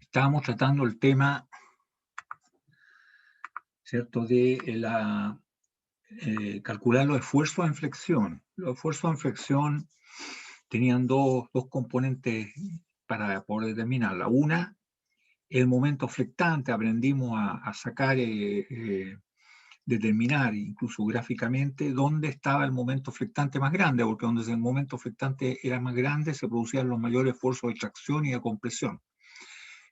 Estábamos tratando el tema, ¿cierto?, de calcular los esfuerzos de flexión. Los esfuerzos de flexión tenían dos componentes para poder determinarla. Una, el momento flectante, aprendimos a sacar, determinar, incluso gráficamente, dónde estaba el momento flectante más grande, porque donde el momento flectante era más grande se producían los mayores esfuerzos de tracción y de compresión.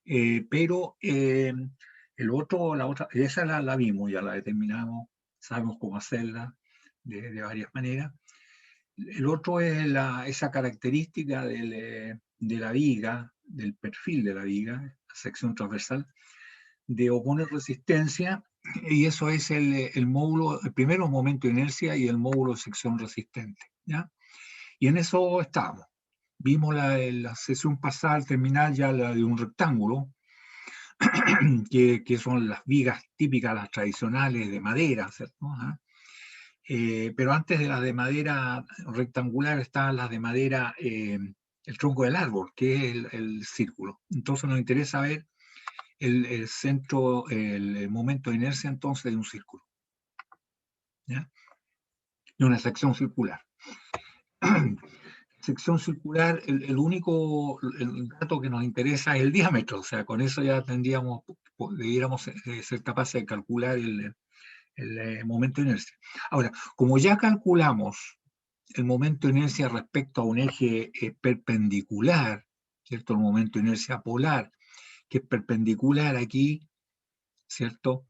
Pero el otro, la otra, esa la vimos, ya la determinamos, sabemos cómo hacerla de varias maneras. El otro es esa característica de la viga, del perfil de la viga, la sección transversal, de oponer resistencia, y eso es el módulo, el primero momento de inercia y el módulo de sección resistente, ¿ya? Y en eso estábamos. Vimos la sesión pasada, al terminar ya la de un rectángulo, que son las vigas típicas, las tradicionales de madera, ¿cierto? Pero antes de las de madera rectangular estaban las de madera, el tronco del árbol, que es el círculo. Entonces nos interesa ver el centro, el momento de inercia entonces de un círculo, ¿ya? De una sección circular. Sección circular, el único el dato que nos interesa es el diámetro, o sea, con eso ya tendríamos, debiéramos ser capaces de calcular el momento de inercia. Ahora, como ya calculamos el momento de inercia respecto a un eje perpendicular, ¿cierto? El momento de inercia polar, que es perpendicular aquí, ¿cierto?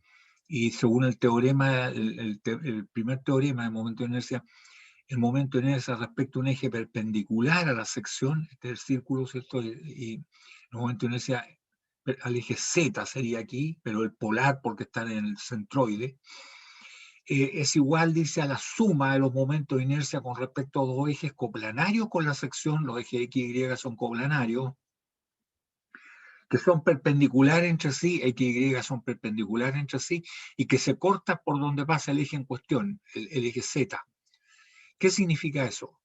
Y según el teorema, el primer teorema del momento de inercia, el momento de inercia respecto a un eje perpendicular a la sección, este es el círculo, ¿cierto? Y el momento de inercia al eje Z sería aquí, pero el polar porque está en el centroide, es igual, dice, a la suma de los momentos de inercia con respecto a dos ejes coplanarios con la sección, los ejes X y Y son coplanarios, que son perpendiculares entre sí, X y Y son perpendiculares entre sí, y que se cortan por donde pasa el eje en cuestión, el eje Z. ¿Qué significa eso?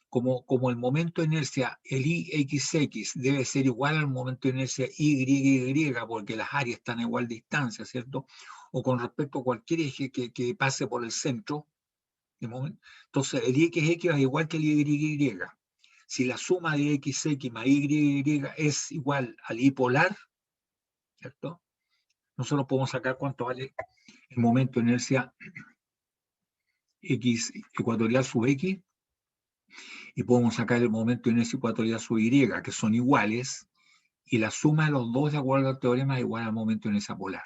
Como el momento de inercia, el IXX debe ser igual al momento de inercia YY, porque las áreas están a igual distancia, ¿cierto? O con respecto a cualquier eje que pase por el centro, entonces el XX es igual que el YY. Si la suma de XX más YY es igual al I polar, ¿cierto? Nosotros podemos sacar cuánto vale el momento de inercia X ecuatorial sub X, y podemos sacar el momento de inercia ecuatorial sub Y, que son iguales, y la suma de los dos, de acuerdo al teorema, es igual al momento de inercia polar.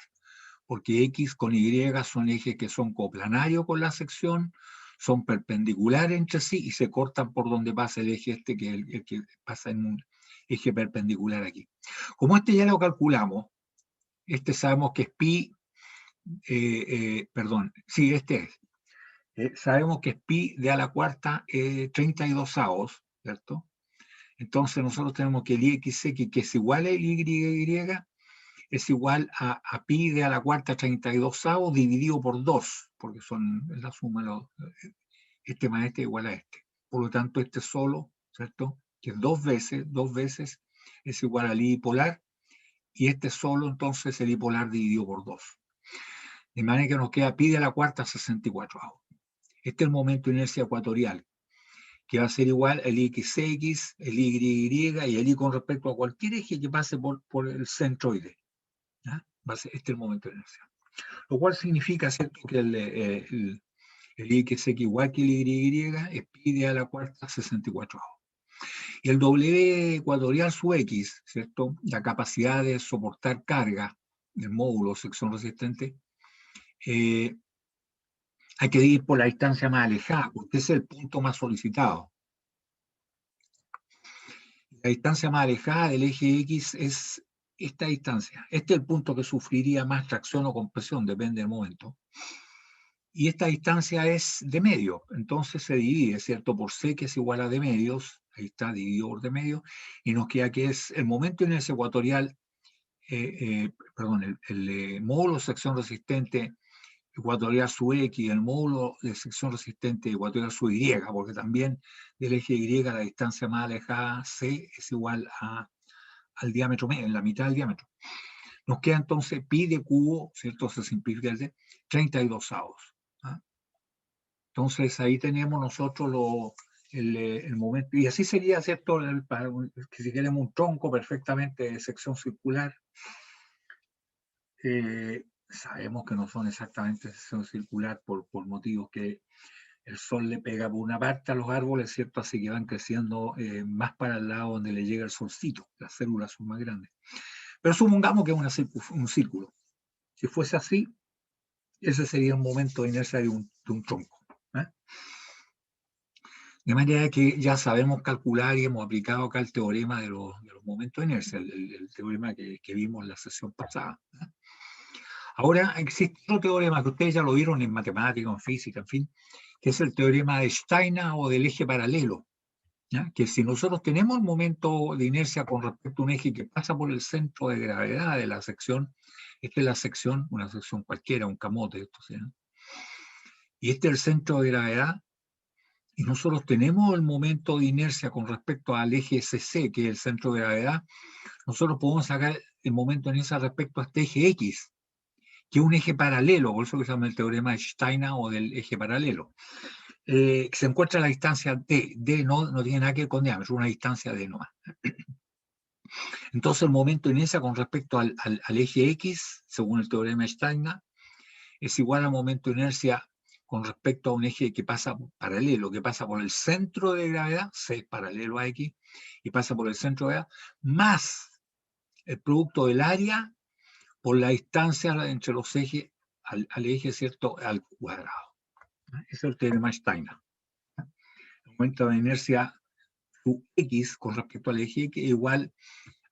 Porque X con Y son ejes que son coplanarios con la sección, son perpendiculares entre sí y se cortan por donde pasa el eje este, que es el que pasa en un eje perpendicular aquí. Como este ya lo calculamos, este sabemos que es pi, perdón, sí, este es. Sabemos que es pi de a la cuarta 32 avos, ¿cierto? Entonces nosotros tenemos que el IXX, que es igual a YY, es igual a pi de a la cuarta 32 avos dividido por 2, porque son la suma, este más este igual a este. Por lo tanto, este solo, ¿cierto? Que es dos veces es igual al I polar, y este solo, entonces, el I polar dividido por 2. De manera que nos queda pi de la cuarta 64 avos. Este es el momento de inercia ecuatorial, que va a ser igual al XX, el YY y el I con respecto a cualquier eje que pase por el centroide. ¿Ya? Va a ser este el momento de inercia. Lo cual significa, ¿cierto?, que el XX igual que el YY es pi de a la cuarta 64 avos. Y el W ecuatorial sub X, ¿cierto?, la capacidad de soportar carga del módulo sección resistente, hay que ir por la distancia más alejada, porque ese es el punto más solicitado. La distancia más alejada del eje X es esta distancia. Este es el punto que sufriría más tracción o compresión, depende del momento. Y esta distancia es de medio, entonces se divide, ¿cierto? Por C, que es igual a de medios, ahí está, dividido por de medio, y nos queda que es el momento de inercia ecuatorial, perdón, el módulo sección resistente ecuatorial sub X, el módulo de sección resistente ecuatorial sub Y, porque también del eje Y la distancia más alejada C es igual al diámetro medio, en la mitad del diámetro. Nos queda entonces pi de cubo, ¿cierto? Se simplifica el de 32 avos. ¿Ah? Entonces ahí tenemos nosotros el momento, y así sería, ¿cierto? Que si queremos un tronco perfectamente de sección circular, sabemos que no son exactamente sección circular por motivos que el sol le pega por una parte a los árboles, ¿cierto? Así que van creciendo más para el lado donde le llega el solcito, las células son más grandes. Pero supongamos que es un círculo. Si fuese así, ese sería un momento de inercia de un tronco. ¿Eh? De manera que ya sabemos calcular y hemos aplicado acá el teorema de los momentos de inercia, el teorema que vimos en la sesión pasada. ¿Eh? Ahora existe otro teorema que ustedes ya lo vieron en matemática, en física, en fin, que es el teorema de Steiner o del eje paralelo. ¿Ya? Que si nosotros tenemos el momento de inercia con respecto a un eje que pasa por el centro de gravedad de la sección, esta es la sección, una sección cualquiera, un camote, esto sea, y este es el centro de gravedad, y nosotros tenemos el momento de inercia con respecto al eje CC, que es el centro de gravedad, nosotros podemos sacar el momento de inercia respecto a este eje X, que es un eje paralelo, por eso que se llama el teorema de Steiner o del eje paralelo. Se encuentra a la distancia D. D no tiene nada que ver con diámetro, es una distancia D nomás. Entonces el momento de inercia con respecto al eje X, según el teorema de Steiner, es igual al momento de inercia con respecto a un eje que pasa paralelo, que pasa por el centro de gravedad, C paralelo a X, y pasa por el centro de gravedad, más el producto del área por la distancia entre los ejes al eje, ¿cierto?, al cuadrado. Ese es el teorema de Steiner. El momento de inercia su X con respecto al eje X es igual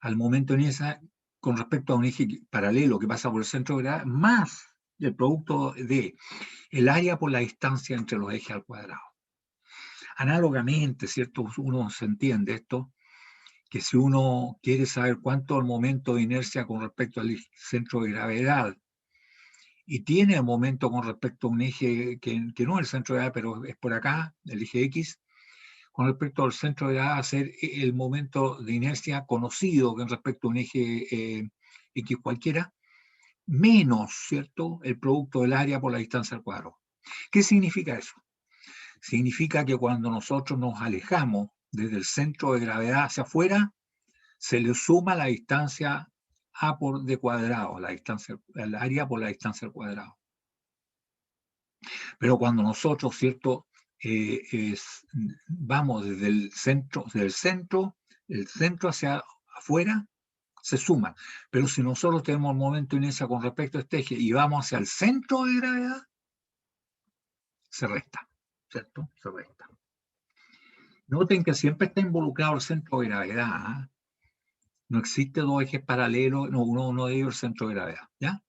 al momento de inercia con respecto a un eje paralelo que pasa por el centro de gravedad, más el producto de el área por la distancia entre los ejes al cuadrado. Análogamente, ¿cierto? Uno se entiende esto, que si uno quiere saber cuánto es el momento de inercia con respecto al centro de gravedad y tiene el momento con respecto a un eje que no es el centro de gravedad, pero es por acá, el eje X, con respecto al centro de gravedad, hacer el momento de inercia conocido con respecto a un eje X cualquiera, menos, ¿cierto?, el producto del área por la distancia al cuadrado. ¿Qué significa eso? Significa que cuando nosotros nos alejamos desde el centro de gravedad hacia afuera, se le suma la distancia A por D cuadrado, el área por la distancia al cuadrado. Pero cuando nosotros, ¿cierto?, vamos desde el centro hacia afuera, se suma. Pero si nosotros tenemos el momento de inercia con respecto a este eje y vamos hacia el centro de gravedad, se resta, ¿cierto? Se resta. Noten que siempre está involucrado el centro de gravedad. ¿Eh? No existe dos ejes paralelos, no, uno de ellos es el centro de gravedad, ¿ya?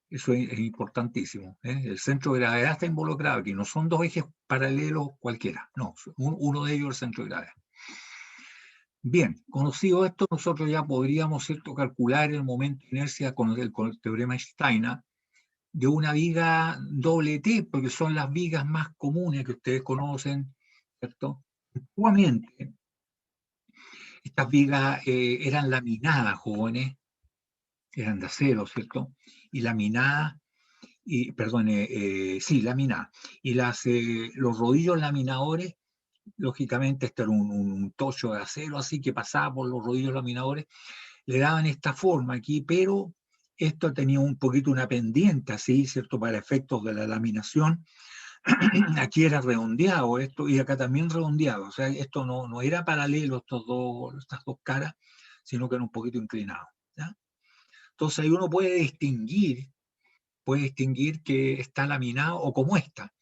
Eso es importantísimo. ¿Eh? El centro de gravedad está involucrado aquí, no son dos ejes paralelos cualquiera, no, uno de ellos es el centro de gravedad. Bien, conocido esto, nosotros ya podríamos, ¿cierto?, calcular el momento de inercia con el teorema de Steiner de una viga doble T, porque son las vigas más comunes que ustedes conocen, ¿cierto? Antiguamente, estas vigas eran laminadas, jóvenes, eran de acero, ¿cierto? Y laminadas, sí, laminadas. Y los rodillos laminadores, lógicamente, este era un tocho de acero, así que pasaba por los rodillos laminadores, le daban esta forma aquí, pero esto tenía un poquito una pendiente, así, ¿cierto? Para efectos de la laminación. Aquí era redondeado esto, y acá también redondeado. O sea, esto no era paralelo, estas dos caras, sino que era un poquito inclinado. ¿Ya? Entonces ahí uno puede distinguir que está laminado o como esta.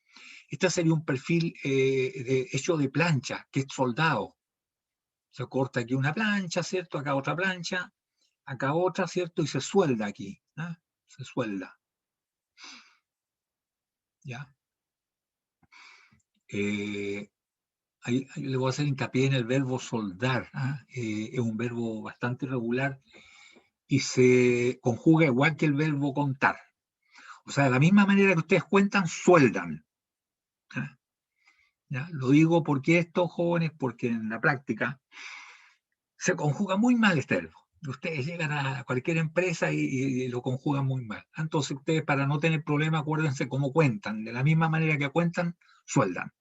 Este sería un perfil hecho de plancha, que es soldado. Se corta aquí una plancha, ¿cierto? Acá otra plancha, acá otra, ¿cierto? Y se suelda aquí, ¿no? Se suelda. ¿Ya? Ahí le voy a hacer hincapié en el verbo soldar. Es un verbo bastante irregular y se conjuga igual que el verbo contar. O sea, de la misma manera que ustedes cuentan, sueldan. ¿Ya? ¿Ya? Lo digo porque estos jóvenes, porque en la práctica se conjuga muy mal este verbo. Ustedes llegan a cualquier empresa y lo conjugan muy mal. Entonces ustedes, para no tener problema, acuérdense cómo cuentan. De la misma manera que cuentan, sueldan.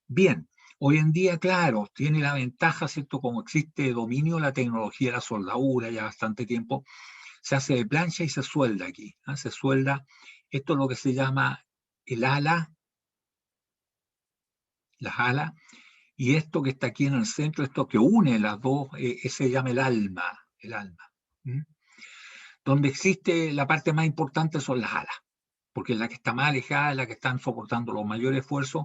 Bien, hoy en día, claro, tiene la ventaja, ¿cierto? Como existe dominio de la tecnología de la soldadura ya bastante tiempo, se hace de plancha y se suelda aquí. ¿Ah? Se suelda, esto es lo que se llama el ala, las alas, y esto que está aquí en el centro, esto que une las dos, ese se llama el alma, el alma. ¿Mm? Donde existe la parte más importante son las alas, porque es la que está más alejada, es la que están soportando los mayores esfuerzos,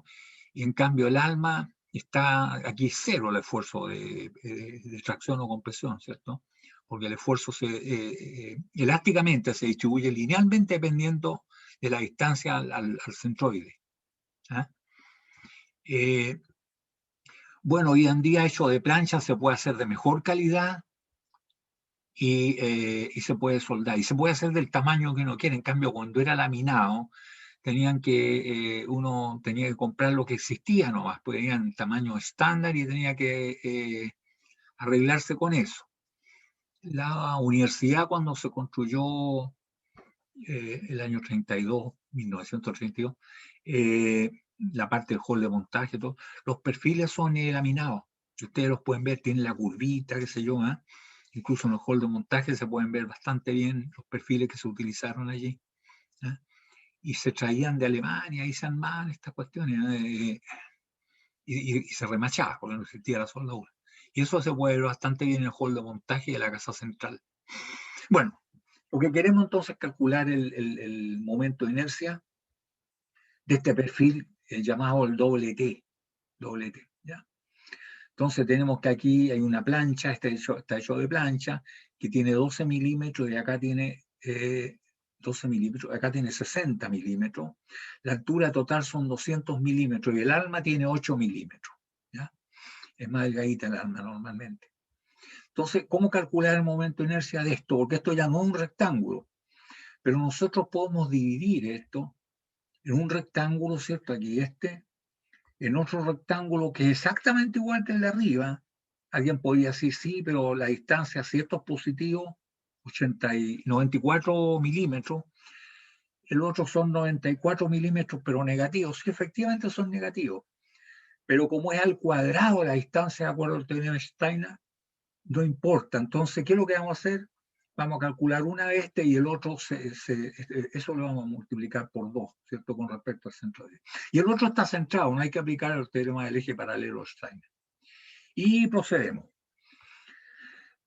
y en cambio el alma está aquí cero el esfuerzo de tracción o compresión, ¿cierto? Porque el esfuerzo elásticamente se distribuye linealmente dependiendo de la distancia al centroide. ¿Ah? Bueno, hoy en día hecho de plancha se puede hacer de mejor calidad y se puede soldar. Y se puede hacer del tamaño que uno quiere. En cambio, cuando era laminado, uno tenía que comprar lo que existía nomás, pues tenían tamaño estándar y tenía que arreglarse con eso. La universidad, cuando se construyó el año 32, 1932, la parte del hall de montaje, todo, los perfiles son laminados. Si ustedes los pueden ver, tienen la curvita, qué sé yo, ¿eh? Incluso en el hall de montaje se pueden ver bastante bien los perfiles que se utilizaron allí. ¿Eh? Y se traían de Alemania y se armaban estas cuestiones, ¿eh? Y se remachaba porque no existía la soldadura. Y eso se puede ver bastante bien en el hall de montaje de la casa central. Bueno, lo que queremos entonces es calcular el momento de inercia de este perfil llamado el doble T. Doble T, ¿ya? Entonces tenemos que aquí hay una plancha, está hecho de plancha, que tiene 12 milímetros y acá tiene 12 milímetros, acá tiene 60 milímetros. La altura total son 200 milímetros y el alma tiene 8 milímetros. ¿Ya? Es más delgadita el alma normalmente. Entonces, ¿cómo calcular el momento de inercia de esto? Porque esto ya no es un rectángulo, pero nosotros podemos dividir esto en un rectángulo, ¿cierto? Aquí en otro rectángulo que es exactamente igual que el de arriba. Alguien podría decir, sí, pero la distancia, si esto es positivo, 94 milímetros, el otro son 94 milímetros, pero negativos. Sí, efectivamente son negativos. Pero como es al cuadrado la distancia de acuerdo al teorema de Steiner, no importa. Entonces, ¿qué es lo que vamos a hacer? Vamos a calcular una de este y el otro, eso lo vamos a multiplicar por 2, ¿cierto? Con respecto al centro de. Y el otro está centrado, no hay que aplicar el teorema del eje paralelo de Steiner. Y procedemos.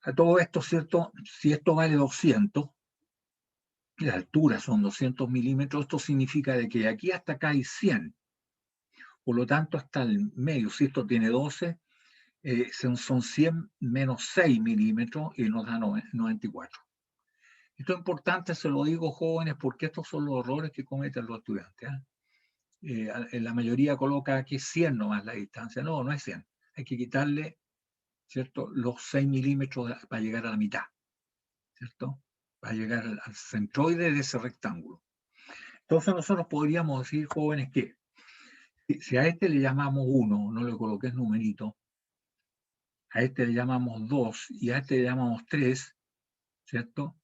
A todo esto, ¿cierto? Si esto vale 200, la altura son 200 milímetros, esto significa de que de aquí hasta acá hay 100. Por lo tanto, hasta el medio, si esto tiene 12, son 100 menos 6 milímetros y nos da 94. Esto es importante, se lo digo jóvenes, porque estos son los errores que cometen los estudiantes. En la mayoría coloca aquí 100 nomás la distancia. No, no es 100. Hay que quitarle, ¿cierto?, los 6 milímetros para llegar a la mitad, ¿cierto? Para llegar al centroide de ese rectángulo. Entonces nosotros podríamos decir, jóvenes, que si a este le llamamos 1, no le coloques numerito, a este le llamamos 2 y a este le llamamos 3, ¿cierto?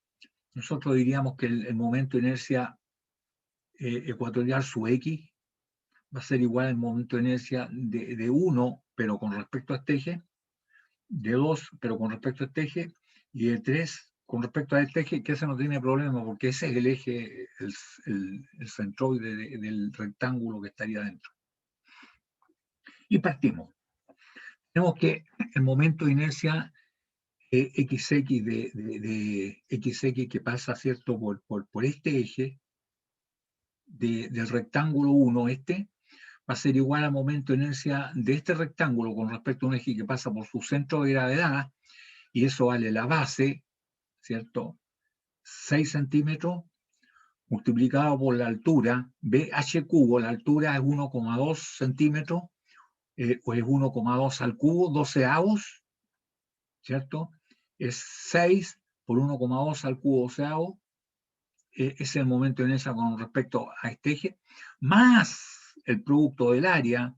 Nosotros diríamos que el momento de inercia ecuatorial sub X va a ser igual al momento de inercia de 1, pero con respecto a este eje, de 2, pero con respecto a este eje, y de 3 con respecto a este eje, que ese no tiene problema, porque ese es el eje, el centroide del rectángulo que estaría dentro. Y partimos. Tenemos que el momento de inercia XX de XX que pasa, ¿cierto?, por este eje del rectángulo 1, va a ser igual al momento de inercia de este rectángulo con respecto a un eje que pasa por su centro de gravedad, y eso vale la base, ¿cierto? 6 centímetros multiplicado por la altura, BH cubo, la altura es 1,2 centímetros, o es 1,2 al cubo, 12avos, ¿cierto? Es 6 por 1,2 al cubo doceavo, es el momento de inercia con respecto a este eje, más el producto del área,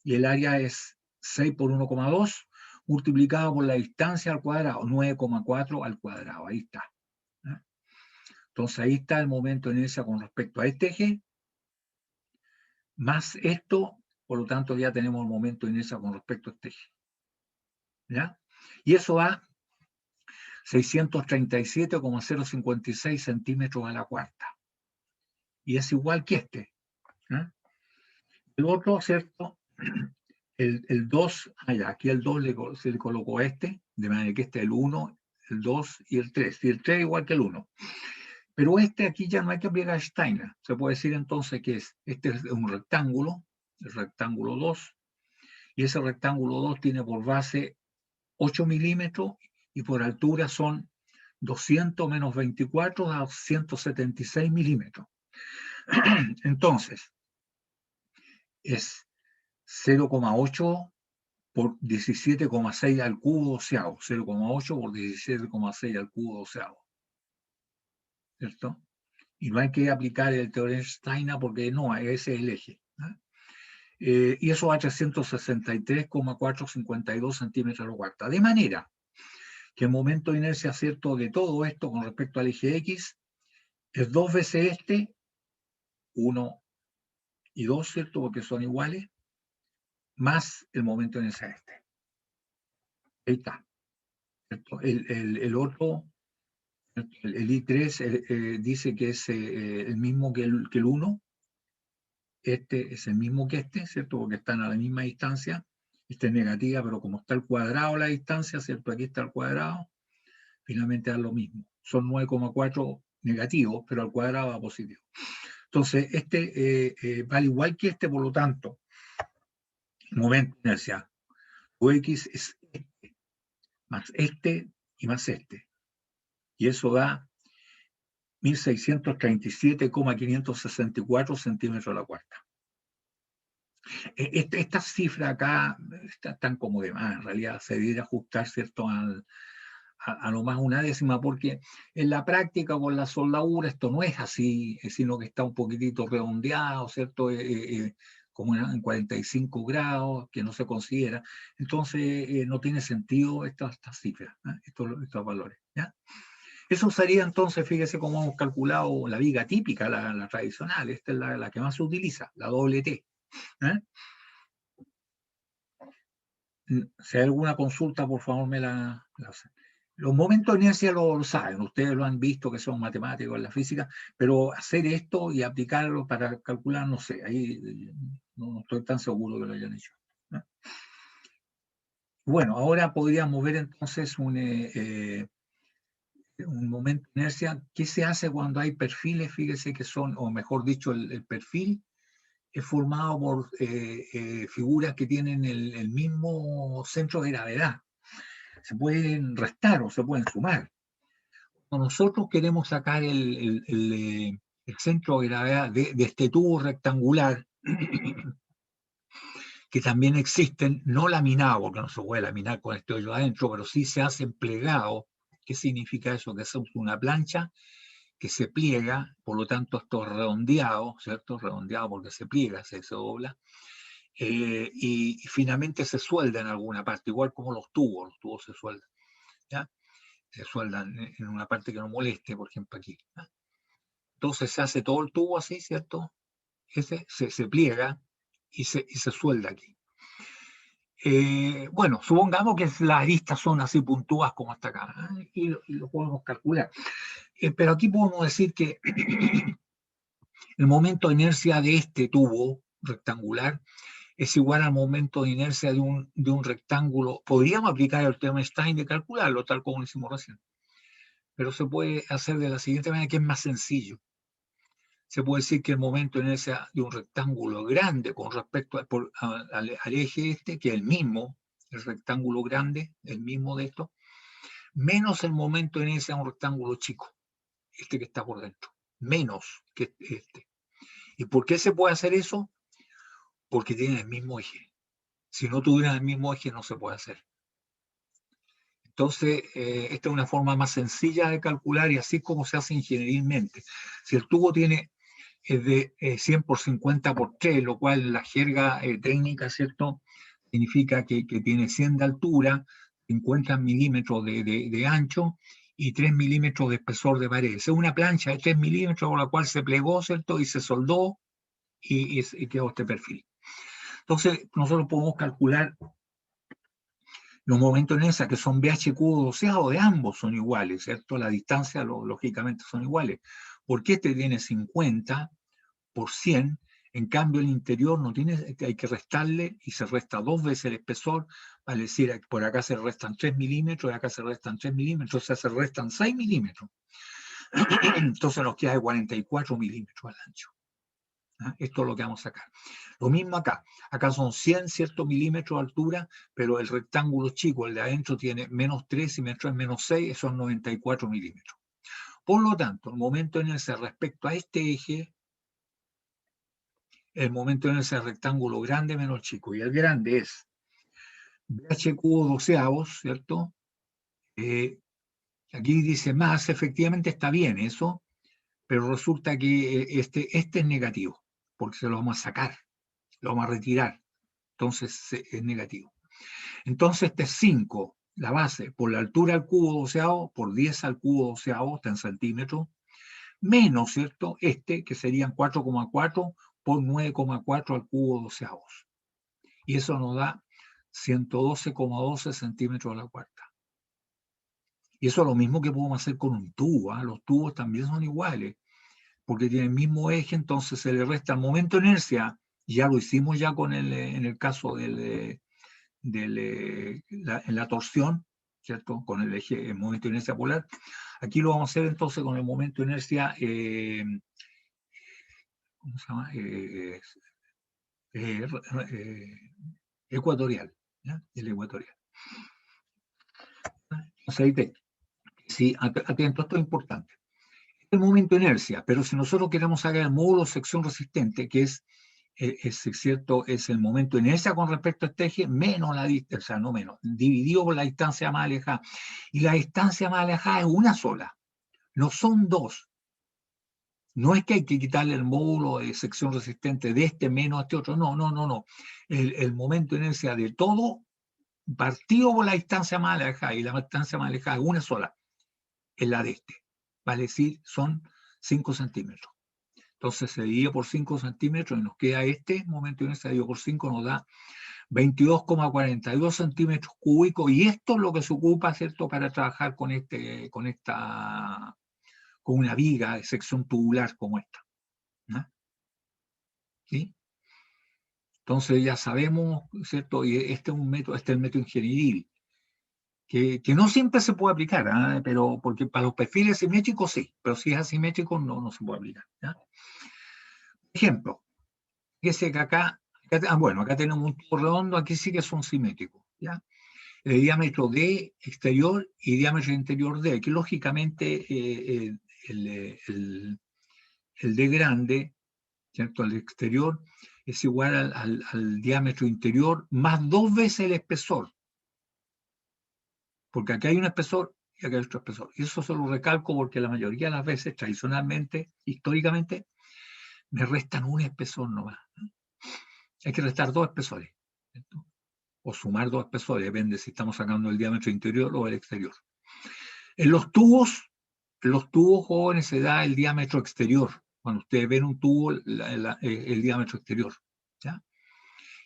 y el área es 6 por 1,2 multiplicado por la distancia al cuadrado, 9,4 al cuadrado, ahí está. Entonces ahí está el momento de inercia con respecto a este eje, más esto, por lo tanto ya tenemos el momento de inercia con respecto a este eje. ¿Ya? Y eso va 637,056 centímetros a la cuarta. Y es igual que este. ¿Ya? El otro, ¿cierto? El 2, allá, aquí el 2 se le colocó este, de manera que este es el 1, el 2 y el 3. Y el 3 igual que el 1. Pero este aquí ya no hay que aplicar Steiner. Se puede decir entonces que este es un rectángulo, el rectángulo 2, y ese rectángulo 2 tiene por base 8 milímetros y por altura son 200 menos 24 a 176 milímetros. Entonces, es 0,8 por 17,6 al cubo doceavo, 0,8 por 17,6 al cubo doceavo, ¿cierto? Y no hay que aplicar el teorema de Steiner porque no, ese es el eje. Y eso va a 363,452 centímetros a la cuarta. De manera que el momento de inercia, ¿cierto?, de todo esto con respecto al eje X es 2 veces este, 1 y 2, ¿cierto?, porque son iguales, más el momento de inercia este. Ahí está. ¿Cierto? El otro, el I3 dice que es el mismo que el 1, este es el mismo que este, ¿cierto? Porque están a la misma distancia, esta es negativa, pero como está el cuadrado la distancia, ¿cierto? Aquí está el cuadrado, finalmente da lo mismo. Son 9,4 negativos, pero al cuadrado va positivo. Entonces, este vale igual que este, por lo tanto, momento de inercia, Ux es este, más este y más este. Y eso da 1637,564 centímetros a la cuarta. Estas cifras acá están como de más, en realidad se debería ajustar, ¿cierto?, a lo más una décima, porque en la práctica con la soldadura esto no es así, sino que está un poquitito redondeado, ¿cierto?, como en 45 grados, que no se considera. Entonces no tiene sentido estas cifras, estos valores, ¿ya? Eso sería entonces, fíjese cómo hemos calculado la viga típica, la tradicional, esta es la que más se utiliza, la doble T. Si hay alguna consulta, por favor me la hacen. Los momentos de inercia lo saben, ustedes lo han visto que son matemáticos en la física, pero hacer esto y aplicarlo para calcular, no sé, ahí no estoy tan seguro que lo hayan hecho. Bueno, ahora podríamos ver entonces un momento de inercia. ¿Qué se hace cuando hay perfiles? Fíjese que son, o mejor dicho, el perfil es formado por figuras que tienen el mismo centro de gravedad. Se pueden restar o se pueden sumar. Cuando nosotros queremos sacar el centro de gravedad de este tubo rectangular, que también existen, no laminados, porque no se puede laminar con este hoyo adentro, pero sí se hacen plegados. ¿Qué significa eso? Que se usa una plancha que se pliega, por lo tanto esto es redondeado, ¿cierto? Redondeado porque se pliega, se dobla, y finalmente se suelda en alguna parte, igual como los tubos se sueldan, ¿ya? Se sueldan en una parte que no moleste, por ejemplo aquí, ¿ya? Entonces se hace todo el tubo así, ¿cierto? Ese se pliega y se suelda aquí. Bueno, supongamos que las aristas son así puntúas como hasta acá, ¿eh? Y lo podemos calcular. Pero aquí podemos decir que el momento de inercia de este tubo rectangular es igual al momento de inercia de un rectángulo. Podríamos aplicar el teorema de Stein de calcularlo, tal como lo hicimos recién, pero se puede hacer de la siguiente manera, que es más sencillo. Se puede decir que el momento de inercia de un rectángulo grande con respecto al eje este, que es el mismo, el rectángulo grande, el mismo de esto, menos el momento de inercia de un rectángulo chico, este que está por dentro, menos que este. ¿Y por qué se puede hacer eso? Porque tienen el mismo eje. Si no tuvieran el mismo eje, no se puede hacer. Entonces, esta es una forma más sencilla de calcular y así es como se hace ingenierilmente. Si el tubo es de 100 por 50 por 3, lo cual en la jerga técnica, ¿cierto? Significa que tiene 100 de altura, 50 milímetros de ancho y 3 milímetros de espesor de pared. Es una plancha de 3 milímetros con la cual se plegó, ¿cierto? Y se soldó y quedó este perfil. Entonces, nosotros podemos calcular los momentos en esa, que son BH cubo doceado de ambos son iguales, ¿cierto? La distancia, lógicamente, son iguales. Porque este tiene 50 por 100, en cambio el interior no tiene, hay que restarle y se resta 2 veces el espesor, vale decir, por acá se restan 3 milímetros y acá se restan 3 milímetros, o sea, se restan 6 milímetros. Entonces nos queda de 44 milímetros al ancho. ¿Ah? Esto es lo que vamos a sacar. Lo mismo acá. Acá son 100 ciertos milímetros de altura, pero el rectángulo chico, el de adentro, tiene menos 3 y menos 6, son 94 milímetros. Por lo tanto, el momento en ese respecto a este eje, el momento en ese rectángulo grande menos chico, y el grande es BH cubo doceavos, ¿cierto? Aquí dice más, efectivamente está bien eso, pero resulta que este es negativo, porque se lo vamos a sacar, lo vamos a retirar, entonces es negativo. Entonces este es 5, la base, por la altura al cubo doceavo, por 10 al cubo doceavo, está en centímetros, menos, ¿cierto? Este, que serían 4,4 por 9,4 al cubo doceavos. Y eso nos da 112,12 centímetros a la cuarta. Y eso es lo mismo que podemos hacer con un tubo. ¿Eh? Los tubos también son iguales, porque tienen el mismo eje, entonces se le resta el momento de inercia, y ya lo hicimos ya en el caso en la torsión, ¿cierto? Con el eje, el momento de inercia polar. Aquí lo vamos a hacer entonces con el momento de inercia, ¿cómo se llama? Eh, ecuatorial, ¿ya? El ecuatorial. Entonces ahí sí, atento, esto es importante. El momento de inercia, pero si nosotros queremos sacar el módulo de sección resistente, que es cierto, es el momento de inercia con respecto a este eje, menos la distancia, o sea, no menos, dividido por la distancia más alejada. Y la distancia más alejada es una sola, no son dos. No es que hay que quitarle el módulo de sección resistente de este menos a este otro, no, no, no, no. El momento de inercia de todo partido por la distancia más alejada, y la distancia más alejada es una sola, es la de este. Vale decir, son 5 centímetros. Entonces se divide por 5 centímetros y nos queda este momento de inercia dividido por 5, nos da 22,42 centímetros cúbicos, y esto es lo que se ocupa, ¿cierto?, para trabajar con una viga de sección tubular como esta. ¿No? ¿Sí? Entonces ya sabemos, ¿cierto? Y este es un método, este es el método ingenieril, que no siempre se puede aplicar, ¿eh? Pero porque para los perfiles simétricos sí, pero si es asimétrico no se puede aplicar. ¿Ya? Ejemplo, fíjese que bueno, acá tenemos un tubo redondo, aquí sí que son simétricos, ¿ya? El diámetro D exterior y diámetro interior D, que lógicamente el D grande, ¿cierto? El exterior es igual al diámetro interior más 2 veces el espesor, porque acá hay un espesor y acá hay otro espesor. Y eso se lo recalco porque la mayoría de las veces, tradicionalmente, históricamente, me restan un espesor nomás. Hay que restar 2 espesores, ¿cierto? O sumar 2 espesores, depende si estamos sacando el diámetro interior o el exterior. En los tubos jóvenes se da el diámetro exterior. Cuando ustedes ven un tubo, el diámetro exterior. ¿Ya?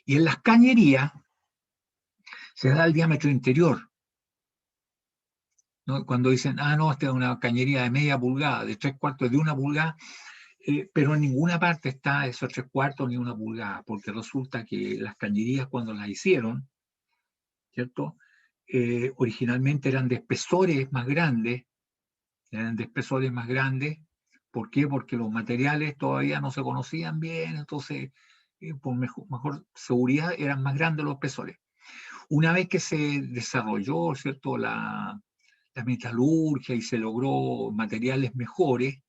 Y en las cañerías se da el diámetro interior. ¿No? Cuando dicen, no, esta es una cañería de media pulgada, de 3/4 de 1 pulgada, pero en ninguna parte está esos 3/4 ni 1 pulgada, porque resulta que las cañerías cuando las hicieron, ¿cierto? Originalmente eran de espesores más grandes, ¿Por qué? Porque los materiales todavía no se conocían bien, entonces, por mejor seguridad, eran más grandes los espesores. Una vez que se desarrolló, ¿cierto?, la metalurgia y se logró materiales mejores,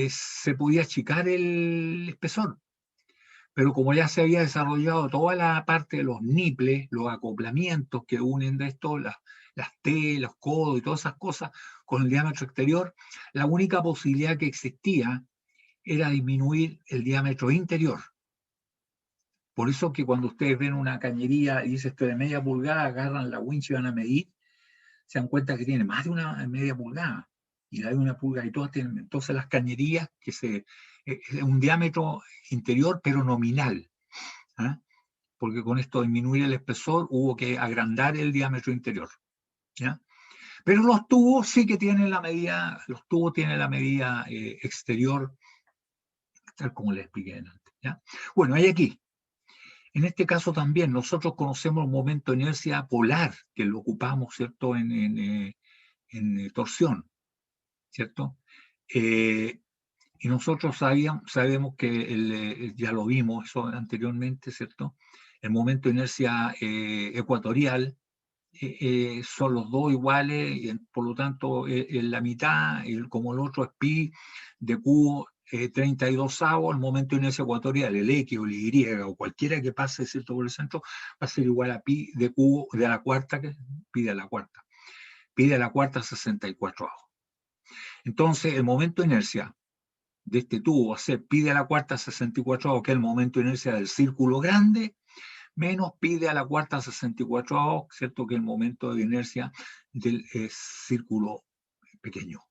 se podía achicar el espesor. pero como ya se había desarrollado toda la parte de los niples, los acoplamientos que unen de esto, las T, los codos y todas esas cosas con el diámetro exterior, la única posibilidad que existía era disminuir el diámetro interior. Por eso que cuando ustedes ven una cañería y dice esto de media pulgada, agarran la winch y van a medir, se dan cuenta que tiene más de una media pulgada. Y la de una pulgada y todas tienen. Entonces las cañerías, es un diámetro interior pero nominal. ¿Ah? Porque con esto disminuir el espesor hubo que agrandar el diámetro interior. ¿Ya? Pero los tubos sí que tienen la medida, los tubos tienen la medida exterior, tal como les expliqué antes. ¿Ya? Bueno, hay aquí. En este caso también nosotros conocemos el momento de inercia polar, que lo ocupamos, ¿cierto?, en torsión, ¿cierto? Y nosotros sabemos que ya lo vimos eso anteriormente, ¿cierto? El momento de inercia ecuatorial son los dos iguales, y por lo tanto en la mitad, como el otro es pi de q 32avo, el momento de inercia ecuatorial, el X o el Y o cualquiera que pase, ¿cierto?, por el centro, va a ser igual a pi de q de la cuarta, pi de la cuarta 64avo. Entonces el momento de inercia de este tubo va a ser pi de la cuarta 64avo, que es el momento de inercia del círculo grande, menos pi de a la cuarta 64avo, ¿cierto?, que es el momento de inercia del círculo pequeño.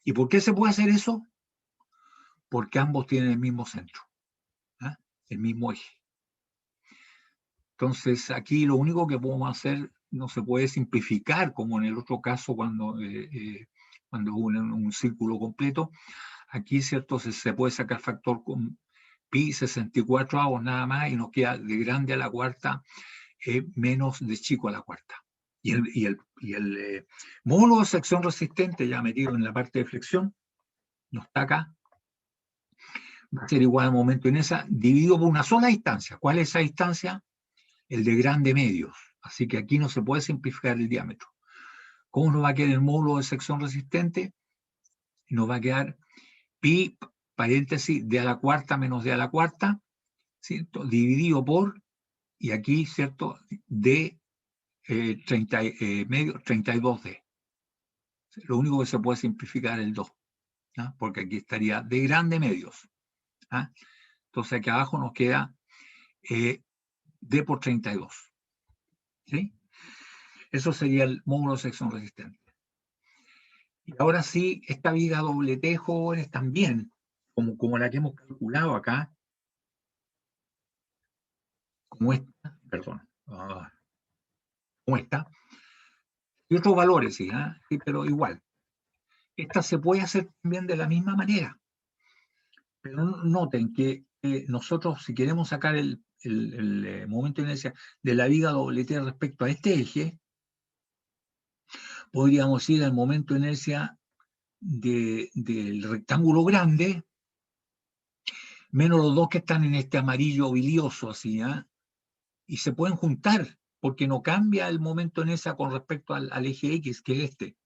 ¿Y por qué se puede hacer eso? Porque ambos tienen el mismo centro, ¿eh? El mismo eje. Entonces, aquí lo único que podemos hacer no se puede simplificar, como en el otro caso cuando un círculo completo. Aquí, ¿cierto?, se puede sacar factor con pi 64avos nada más y nos queda de grande a la cuarta menos de chico a la cuarta. Y el módulo de sección resistente, ya metido en la parte de flexión, no está acá, va a ser igual al momento de inercia dividido por una sola distancia. ¿Cuál es esa distancia? El de grande medios. Así que aquí no se puede simplificar el diámetro. ¿Cómo nos va a quedar el módulo de sección resistente? Nos va a quedar pi, paréntesis, de a la cuarta menos de a la cuarta, ¿cierto?, dividido por, y aquí, ¿cierto?, de 32D. Lo único que se puede simplificar es el 2, ¿ah? Porque aquí estaría de grande medios. ¿Ah? Entonces aquí abajo nos queda D por 32. ¿Sí? Eso sería el módulo de sección resistente. Y ahora sí, esta viga doble T, jóvenes, también, como la que hemos calculado acá, como esta, perdón, como esta, y otros valores, sí, sí, pero igual. Esta se puede hacer también de la misma manera. Pero noten que nosotros, si queremos sacar el momento de inercia de la viga doble T respecto a este eje, podríamos ir al momento de inercia del rectángulo grande, menos los dos que están en este amarillo bilioso, así, y se pueden juntar, porque no cambia el momento de inercia con respecto al eje X, que es este.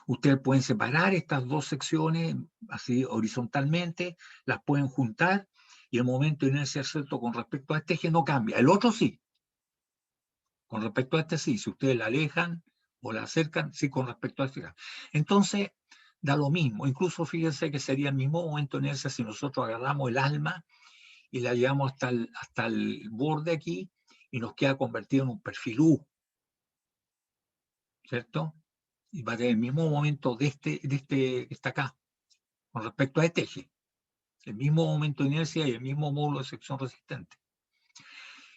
Ustedes pueden separar estas dos secciones así horizontalmente, las pueden juntar y el momento de inercia cierto con respecto a este eje no cambia. El otro sí. Con respecto a este sí. Si ustedes la alejan o la acercan, sí con respecto a este. Entonces, da lo mismo. Incluso fíjense que sería el mismo momento de inercia si nosotros agarramos el alma y la llevamos hasta el borde aquí y nos queda convertido en un perfil U. ¿Cierto? Y va a tener el mismo momento de este que está acá, con respecto a este eje. El mismo momento de inercia y el mismo módulo de sección resistente.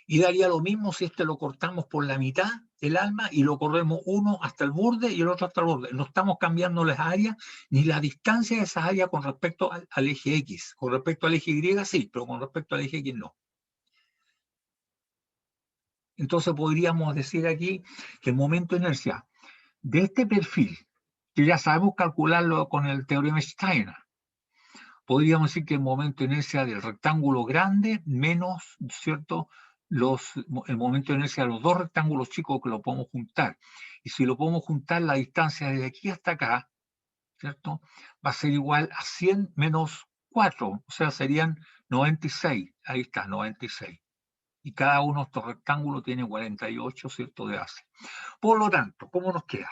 Y daría lo mismo si este lo cortamos por la mitad, el alma, y lo corremos uno hasta el borde y el otro hasta el borde. No estamos cambiando las áreas ni la distancia de esas áreas con respecto al eje X. Con respecto al eje Y sí, pero con respecto al eje X no. Entonces podríamos decir aquí que el momento de inercia de este perfil, que ya sabemos calcularlo con el teorema Steiner, podríamos decir que el momento de inercia del rectángulo grande menos, ¿cierto?, el momento de inercia de los dos rectángulos chicos que lo podemos juntar. Y si lo podemos juntar, la distancia desde aquí hasta acá, ¿cierto?, va a ser igual a 100 menos 4, o sea, serían 96, ahí está, 96. Y cada uno de estos rectángulos tiene 48, ¿cierto?, de base. Por lo tanto, ¿cómo nos queda?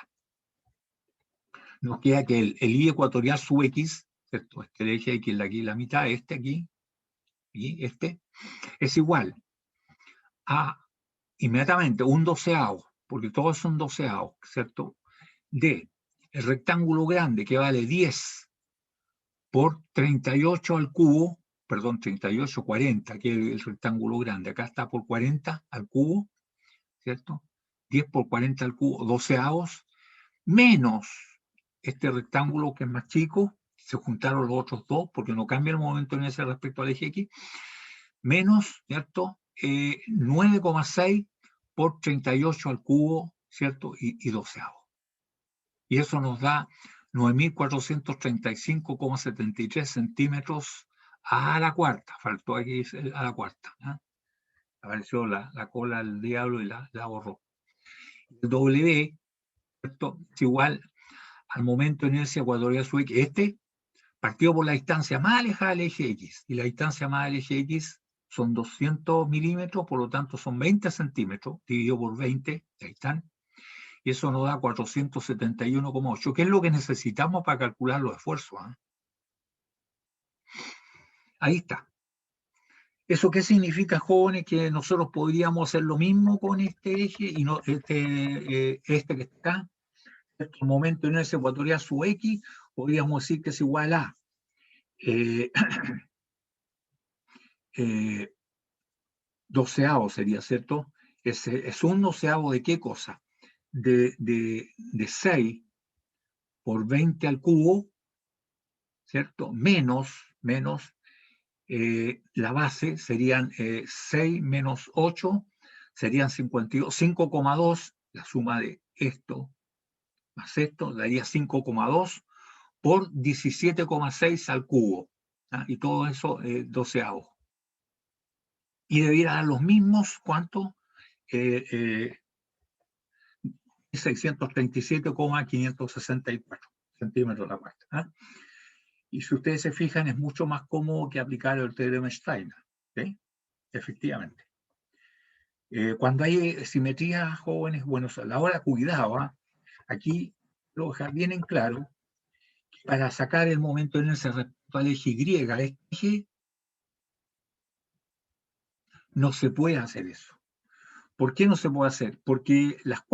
Nos queda que el I ecuatorial sub X, ¿cierto? El eje X, aquí la mitad, aquí, y es igual a inmediatamente un doceavo, porque todos son doceavos, ¿cierto?, de el rectángulo grande que vale 10 por 38 al cubo, perdón, 38, 40, que es el rectángulo grande, acá está por 40 al cubo, ¿cierto? 10 por 40 al cubo, doceavos, menos este rectángulo que es más chico, se juntaron los otros dos, porque no cambia el momento en ese respecto al eje X, menos, ¿cierto? 9,6 por 38 al cubo, ¿cierto? Y doceavos. Y eso nos da 9.435,73 centímetros a la cuarta. Faltó aquí a la cuarta, ¿eh? Apareció la cola del diablo y la borró. El W, ¿cierto?, es igual al momento de inercia ecuatorial sub X. Partió por la distancia más alejada del eje X. Y la distancia más del eje X son 200 milímetros, por lo tanto son 20 centímetros, dividido por 20, ahí están. Y eso nos da 471,8, que es lo que necesitamos para calcular los esfuerzos, ¿eh? Ahí está. ¿Eso qué significa, jóvenes? Que nosotros podríamos hacer lo mismo con este eje y no este que está acá, el momento de inercia ecuatorial sub X, podríamos decir que es igual a doceavo sería, ¿cierto? Es un doceavo de qué cosa? De 6 por 20 al cubo, ¿cierto? Menos la base serían 6 menos 8, serían 52, 5,2, la suma de esto más esto daría 5,2 por 17,6 al cubo, ¿ah? Y todo eso doceavo. Y debiera dar los mismos, ¿cuánto? 637,564 centímetros la cuarta, ¿ah? Y si ustedes se fijan, es mucho más cómodo que aplicar el teorema Steiner, ¿sí? Efectivamente. Cuando hay simetría, jóvenes, bueno, a la hora cuidado, ¿eh? Aquí lo dejar bien en claro, que para sacar el momento de inercia respecto al eje Y, este eje, no se puede hacer eso. ¿Por qué no se puede hacer? Porque las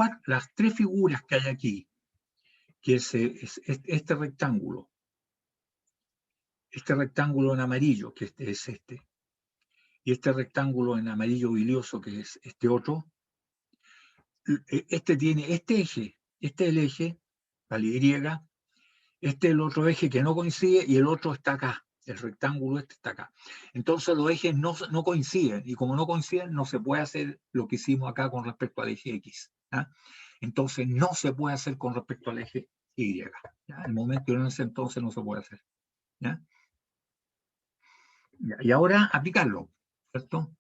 tres figuras que hay aquí, que es este rectángulo en amarillo, que es este, y este rectángulo en amarillo bilioso, que es este otro, este tiene este eje, este es el eje, la Y, este es el otro eje que no coincide y el otro está acá, el rectángulo este está acá. Entonces los ejes no coinciden, y como no coinciden no se puede hacer lo que hicimos acá con respecto al eje X, ¿ah? Entonces no se puede hacer con respecto al eje Y, ¿ya? El momento en ese entonces no se puede hacer, ¿ya? Y ahora aplicarlo, ¿cierto?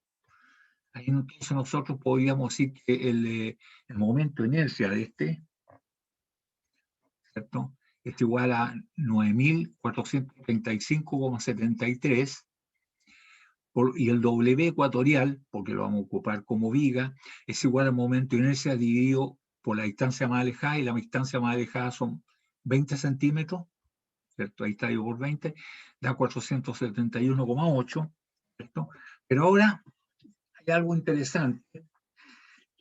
Ahí entonces nosotros podríamos decir que el momento de inercia de este, ¿cierto?, es igual a 9.435,73, y el W ecuatorial, porque lo vamos a ocupar como viga, es igual al momento de inercia dividido por la distancia más alejada, y la distancia más alejada son 20 centímetros, ¿cierto? Ahí está yo por 20, da 471,8, ¿cierto? Pero ahora hay algo interesante,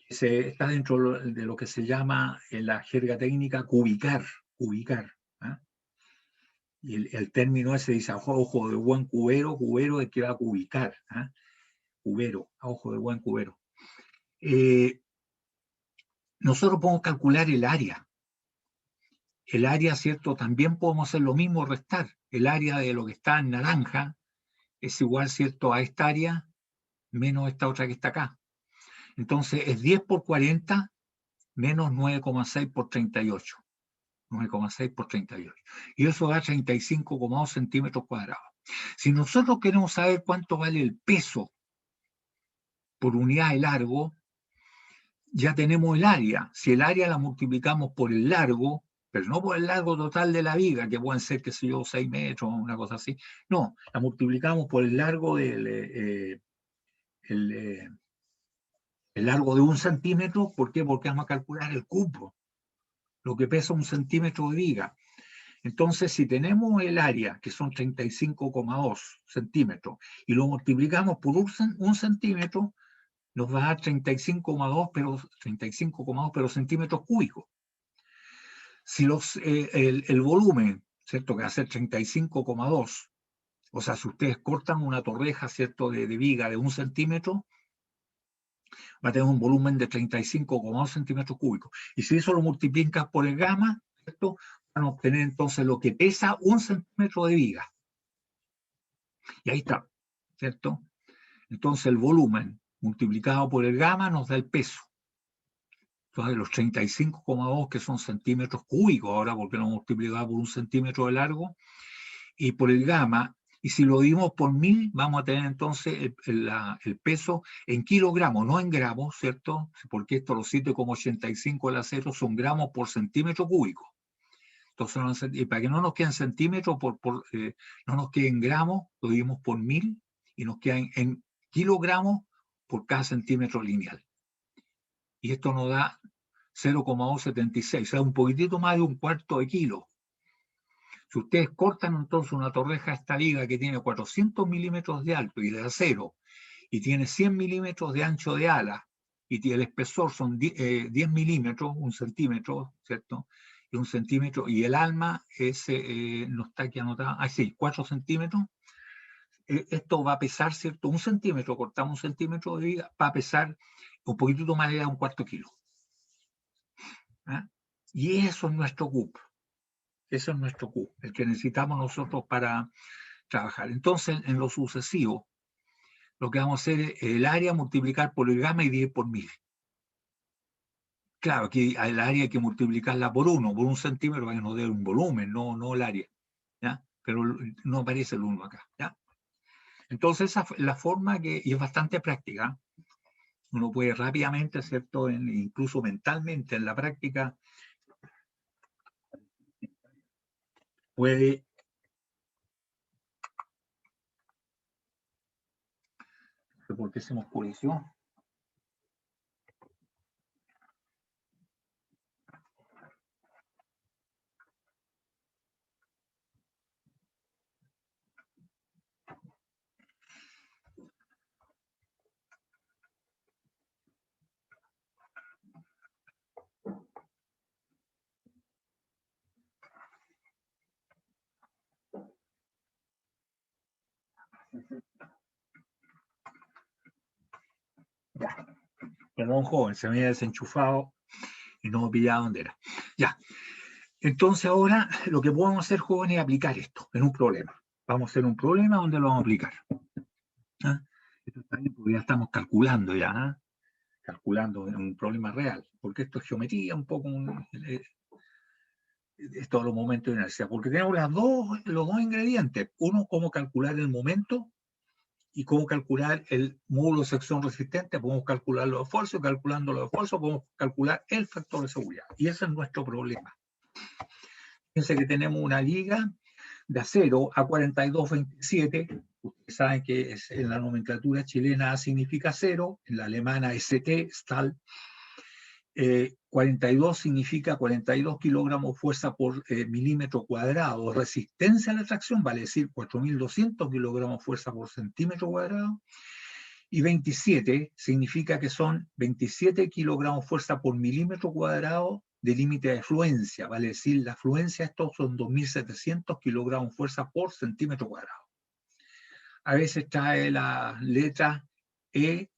que está dentro de lo que se llama en la jerga técnica cubicar, ¿ah? Y el término ese dice, ojo de buen cubero es que va a cubicar, ¿ah? Cubero, a ojo de buen cubero. Nosotros podemos calcular el área. El área, ¿cierto? También podemos hacer lo mismo, restar. El área de lo que está en naranja es igual, ¿cierto?, a esta área menos esta otra que está acá. Entonces es 10 por 40 menos 9,6 por 38. 9,6 por 38. Y eso da 35,2 centímetros cuadrados. Si nosotros queremos saber cuánto vale el peso por unidad de largo, ya tenemos el área. Si el área la multiplicamos por el largo, pero no por el largo total de la viga, que pueden ser, qué sé yo, 6 metros, una cosa así. No, la multiplicamos por el largo el, eh, el largo de 1 centímetro. ¿Por qué? Porque vamos a calcular el cubo, lo que pesa 1 centímetro de viga. Entonces, si tenemos el área, que son 35,2 centímetros, y lo multiplicamos por 1 centímetro, nos va a dar 35,2, pero centímetros cúbicos. Si el volumen, ¿cierto?, que va a ser 35,2, o sea, si ustedes cortan una torreja, ¿cierto?, de viga de 1 centímetro, va a tener un volumen de 35,2 centímetros cúbicos. Y si eso lo multiplicas por el gamma, ¿cierto?, van a obtener entonces lo que pesa 1 centímetro de viga. Y ahí está, ¿cierto? Entonces el volumen multiplicado por el gamma nos da el peso. Entonces los 35,2, que son centímetros cúbicos ahora, porque lo multiplicado por 1 centímetro de largo, y por el gamma, y si lo dimos por 1000, vamos a tener entonces el peso en kilogramos, no en gramos, ¿cierto? Porque esto, los 7,85 del acero, son gramos por centímetro cúbico. Entonces, y para que no nos queden centímetros, no nos queden gramos, lo dimos por 1000 y nos quedan en kilogramos por cada centímetro lineal. Y esto nos da 0,276, o sea, un poquitito más de un cuarto de kilo. Si ustedes cortan entonces una torreja, esta viga que tiene 400 milímetros de alto y de acero, y tiene 100 milímetros de ancho de ala, y el espesor son 10 milímetros, 1 centímetro, ¿cierto? Y 1 centímetro, y el alma no está aquí anotado, sí, 4 centímetros. Esto va a pesar, ¿cierto? 1 centímetro, cortamos 1 centímetro de viga, va a pesar un poquitito más de un cuarto kilo. ¿Ah? Y eso es nuestro CUP. Eso es nuestro CUP, el que necesitamos nosotros para trabajar. Entonces, en lo sucesivo, lo que vamos a hacer es el área multiplicar por el gamma y dividir por 1000. Claro, aquí el área hay que multiplicarla por 1, por 1 centímetro, para que nos dé un volumen, no el área. ¿Ya? Pero no aparece el 1 acá. ¿Ya? Entonces, esa es la forma y es bastante práctica. Uno puede rápidamente, ¿cierto? Incluso mentalmente, en la práctica, puede. ¿Por qué se me oscureció? Ya. Perdón, joven, se me había desenchufado y no me pillaba dónde era. Ya. Entonces ahora lo que podemos hacer, jóvenes, es aplicar esto en un problema. Vamos a hacer un problema donde lo vamos a aplicar. ¿Ah? Esto está bien porque ya estamos calculando ya, ¿ah? Calculando un problema real, porque esto es geometría un poco, es todos los momentos de inercia, porque tenemos los dos ingredientes. Uno, cómo calcular el momento y cómo calcular el módulo de sección resistente. Podemos calcular los esfuerzos, calculando los esfuerzos podemos calcular el factor de seguridad. Y ese es nuestro problema. Fíjense que tenemos una viga de acero A4227. Ustedes saben que en la nomenclatura chilena A significa cero, en la alemana ST, Stahl. 42 significa 42 kilogramos fuerza por milímetro cuadrado. Resistencia a la tracción vale decir 4.200 kilogramos fuerza por centímetro cuadrado. Y 27 significa que son 27 kilogramos fuerza por milímetro cuadrado de límite de fluencia, vale decir, la fluencia, estos son 2.700 kilogramos fuerza por centímetro cuadrado. A veces trae la letra ES,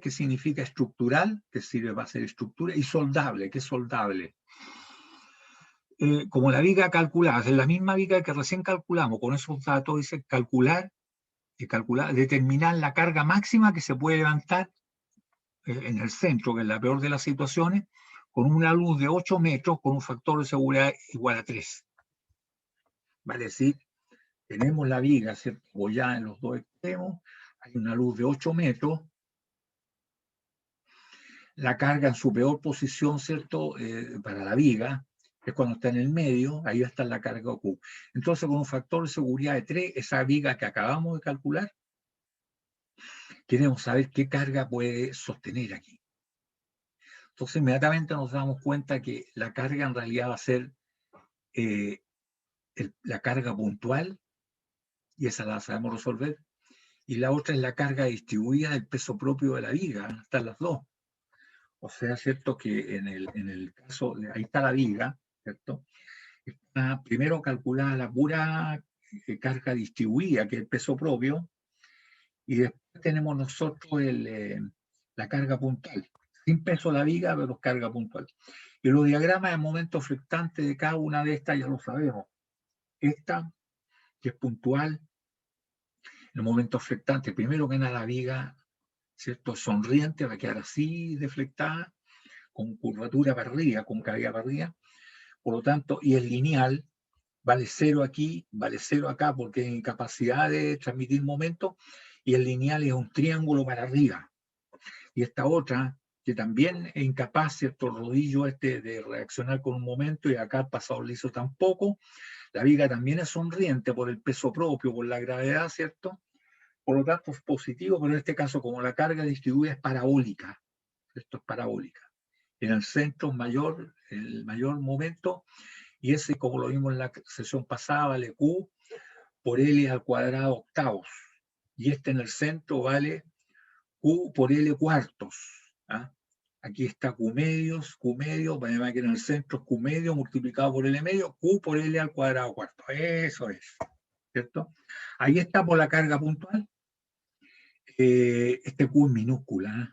que significa estructural, que sirve para hacer estructura, y soldable, que es soldable. Como la viga calculada, es la misma viga que recién calculamos, con esos datos dice calcular, determinar la carga máxima que se puede levantar en el centro, que es la peor de las situaciones, con una luz de 8 metros con un factor de seguridad igual a 3. Vale decir, tenemos la viga, ¿cierto? Apoyada en los dos extremos, hay una luz de 8 metros, la carga en su peor posición, ¿cierto? Para la viga, es cuando está en el medio, ahí está la carga Q. Entonces, con un factor de seguridad de 3, esa viga que acabamos de calcular, queremos saber qué carga puede sostener aquí. Entonces, inmediatamente nos damos cuenta que la carga en realidad va a ser la carga puntual, y esa la sabemos resolver, y la otra es la carga distribuida del peso propio de la viga, están las dos. O sea, cierto que en el caso, ahí está la viga, ¿cierto? Está primero calculada la pura carga distribuida, que es el peso propio, y después tenemos nosotros la carga puntual. Sin peso la viga, pero carga puntual. Y los diagramas de momento flectante de cada una de estas ya lo sabemos. Esta, que es puntual, el momento flectante, primero que nada la viga, ¿cierto? Sonriente, va a quedar así deflectada, con curvatura para arriba, con caída para arriba. Por lo tanto, y es lineal, vale 0 aquí, vale 0 acá, porque es incapacidad de transmitir momento, y el lineal es un triángulo para arriba. Y esta otra, que también es incapaz, ¿cierto? El rodillo de reaccionar con un momento, y acá el pasado liso tampoco. La viga también es sonriente por el peso propio, por la gravedad, ¿cierto? Por lo tanto es positivo, pero en este caso, como la carga distribuida es parabólica, esto es parabólica. En el centro mayor, el mayor momento, y ese, como lo vimos en la sesión pasada, vale Q por L al cuadrado octavos. Y este en el centro vale Q por L cuartos. ¿Ah? Aquí está Q medio, para que en el centro es Q medio multiplicado por L medio, Q por L al cuadrado cuarto. Eso es, ¿cierto? Ahí está por la carga puntual. Este Q es minúscula, ¿eh?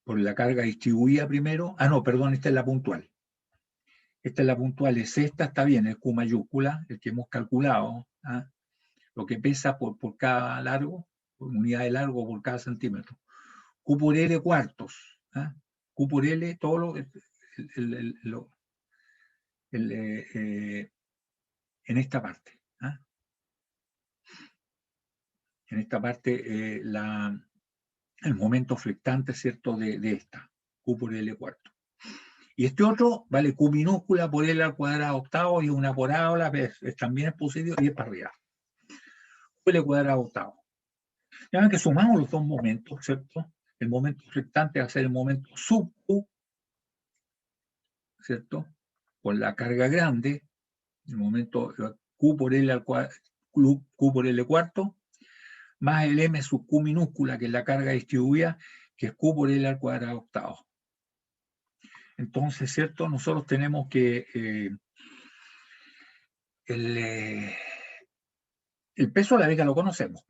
Por la carga distribuida primero. Ah, no, perdón, esta es la puntual. Esta es la puntual, es esta, está bien, el Q mayúscula, el que hemos calculado, ¿ah? Lo que pesa por cada largo, por unidad de largo por cada centímetro. Q por L cuartos, ¿ah? Q por L, todo en esta parte. ¿Ah? En esta parte, el momento flectante, ¿cierto?, de esta, Q por L cuarto. Y este otro vale Q minúscula por L al cuadrado octavo, y una parábola, también es positivo y es para arriba. Q L cuadrado octavo. Ya ven que sumamos los dos momentos, ¿cierto? El momento flectante va a ser el momento sub Q, ¿cierto? Con la carga grande, el momento Q por L al Q por L cuarto, más el M sub Q minúscula, que es la carga distribuida, que es Q por L al cuadrado octavo. Entonces, ¿cierto? Nosotros tenemos que el peso de la viga lo conocemos.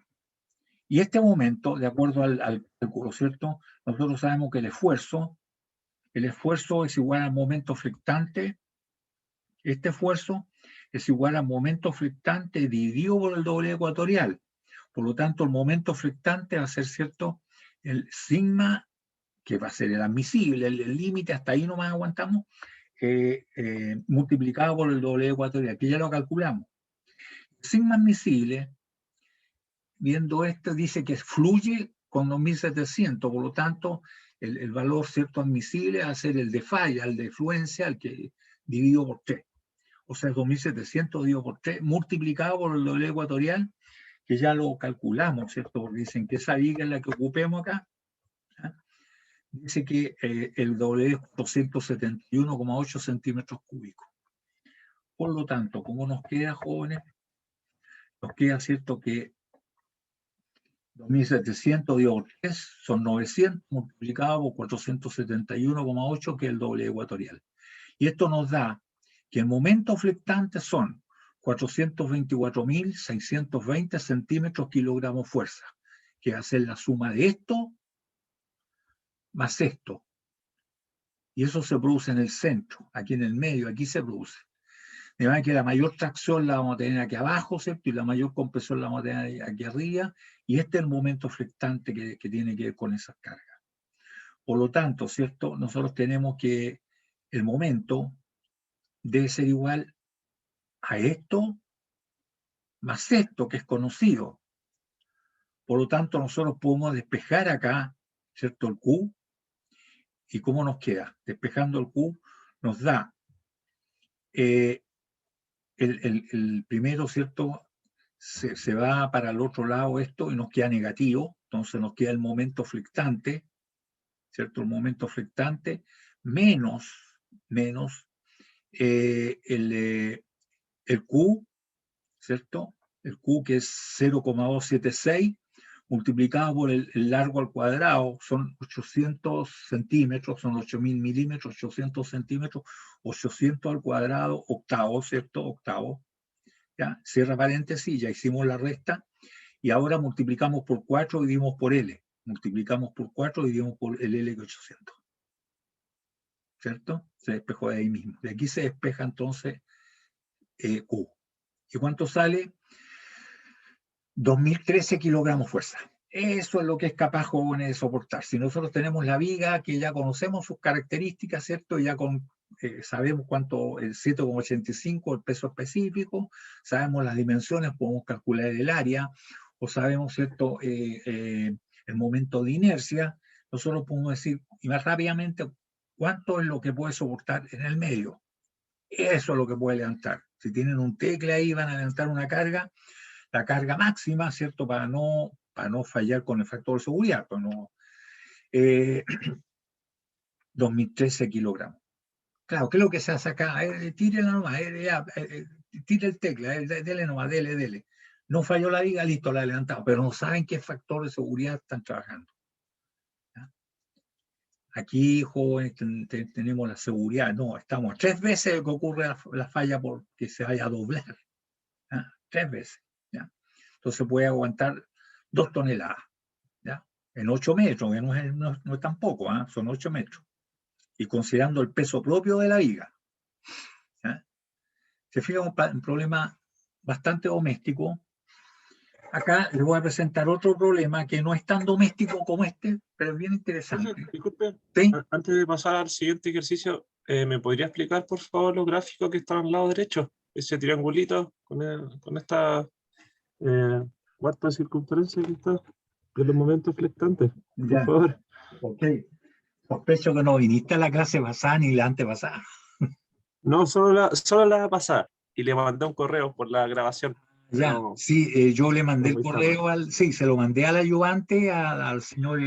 Y este momento, de acuerdo al cálculo, ¿cierto? Nosotros sabemos que el esfuerzo es igual al momento flectante. Este esfuerzo es igual al momento flectante dividido por el doble ecuatorial. Por lo tanto, el momento flectante va a ser, ¿cierto?, el sigma, que va a ser el admisible, el límite, hasta ahí nomás aguantamos, multiplicado por el doble ecuatorial, que ya lo calculamos. El sigma admisible, viendo esto, dice que fluye con 2700, por lo tanto, el valor, ¿cierto?, admisible va a ser el de falla, el de fluencia, el que dividido por 3. O sea, 2700 dividido por 3, multiplicado por el doble ecuatorial, que ya lo calculamos, ¿cierto? Porque dicen que esa viga es la que ocupemos acá. ¿Ah? Dice que el doble es 271,8 centímetros cúbicos. Por lo tanto, ¿cómo nos queda, jóvenes? Nos queda, ¿cierto?, que 2700 dividido por 3 son 900 multiplicado por 471,8, que es el doble ecuatorial. Y esto nos da que el momento flectante son 424.620 centímetros kilogramos fuerza, que va a ser la suma de esto más esto. Y eso se produce en el centro, aquí en el medio, aquí se produce. De manera que la mayor tracción la vamos a tener aquí abajo, ¿cierto? Y la mayor compresión la vamos a tener aquí arriba. Y este es el momento flectante que tiene que ver con esas cargas. Por lo tanto, ¿cierto? Nosotros tenemos que el momento debe ser igual a esto más esto, que es conocido. Por lo tanto, nosotros podemos despejar acá, ¿cierto?, el Q, ¿Y cómo nos queda? Despejando el Q nos da el primero, ¿cierto? Se va para el otro lado esto y nos queda negativo, entonces nos queda el momento flectante, ¿cierto? El momento flectante menos el Q, ¿cierto? El Q que es 0,276 multiplicado por el largo al cuadrado, son 800 centímetros, son 8.000 milímetros, 800 centímetros, 800 al cuadrado, octavo, ¿cierto? Octavo. ¿Ya? Cierra paréntesis, ya hicimos la resta, y ahora multiplicamos por 4 y dividimos por L. Multiplicamos por 4 y dividimos por el L que 800. ¿Cierto? Se despejó de ahí mismo. De aquí se despeja entonces Q. ¿Y cuánto sale? 2013 kilogramos fuerza. Eso es lo que es capaz, jóvenes, de soportar. Si nosotros tenemos la viga, que ya conocemos sus características, ¿cierto? Ya sabemos cuánto, el 7,85, el peso específico, sabemos las dimensiones, podemos calcular el área, o sabemos, ¿cierto? El momento de inercia, nosotros podemos decir, y más rápidamente, cuánto es lo que puede soportar en el medio. Eso es lo que puede levantar. Si tienen un tecle ahí, van a levantar una carga, la carga máxima, ¿cierto? Para no fallar con el factor de seguridad. Pues no, 2013 kilogramos. Claro, ¿qué es lo que se hace acá? Tírela nomás, tire el tecla, dele nomás, dele. No falló la viga, listo, la levantado, pero no saben qué factor de seguridad están trabajando. ¿Ya? Aquí, jóvenes, tenemos la seguridad, no, estamos 3 veces que ocurre la falla porque se vaya a doblar. ¿Ya? 3 veces. ¿Ya? Entonces puede aguantar 2 toneladas. ¿Ya? En 8 metros, que no es tampoco, ¿eh? Son 8 metros. Y considerando el peso propio de la viga. ¿Ya? Se fija un problema bastante doméstico. Acá les voy a presentar otro problema que no es tan doméstico como este, pero es bien interesante. Disculpe, ¿Sí? Antes de pasar al siguiente ejercicio, ¿me podría explicar, por favor, los gráficos que están al lado derecho? Ese triangulito con esta cuarta circunferencia que está de los momentos flectantes, por Ya, favor. ok. Sospecho que no viniste a la clase pasada ni la antepasada. No, solo la pasada. Y le mandé un correo por la grabación. Ya, No, sí, yo le mandé no el voy a estar. correo sí, se lo mandé al ayudante, al señor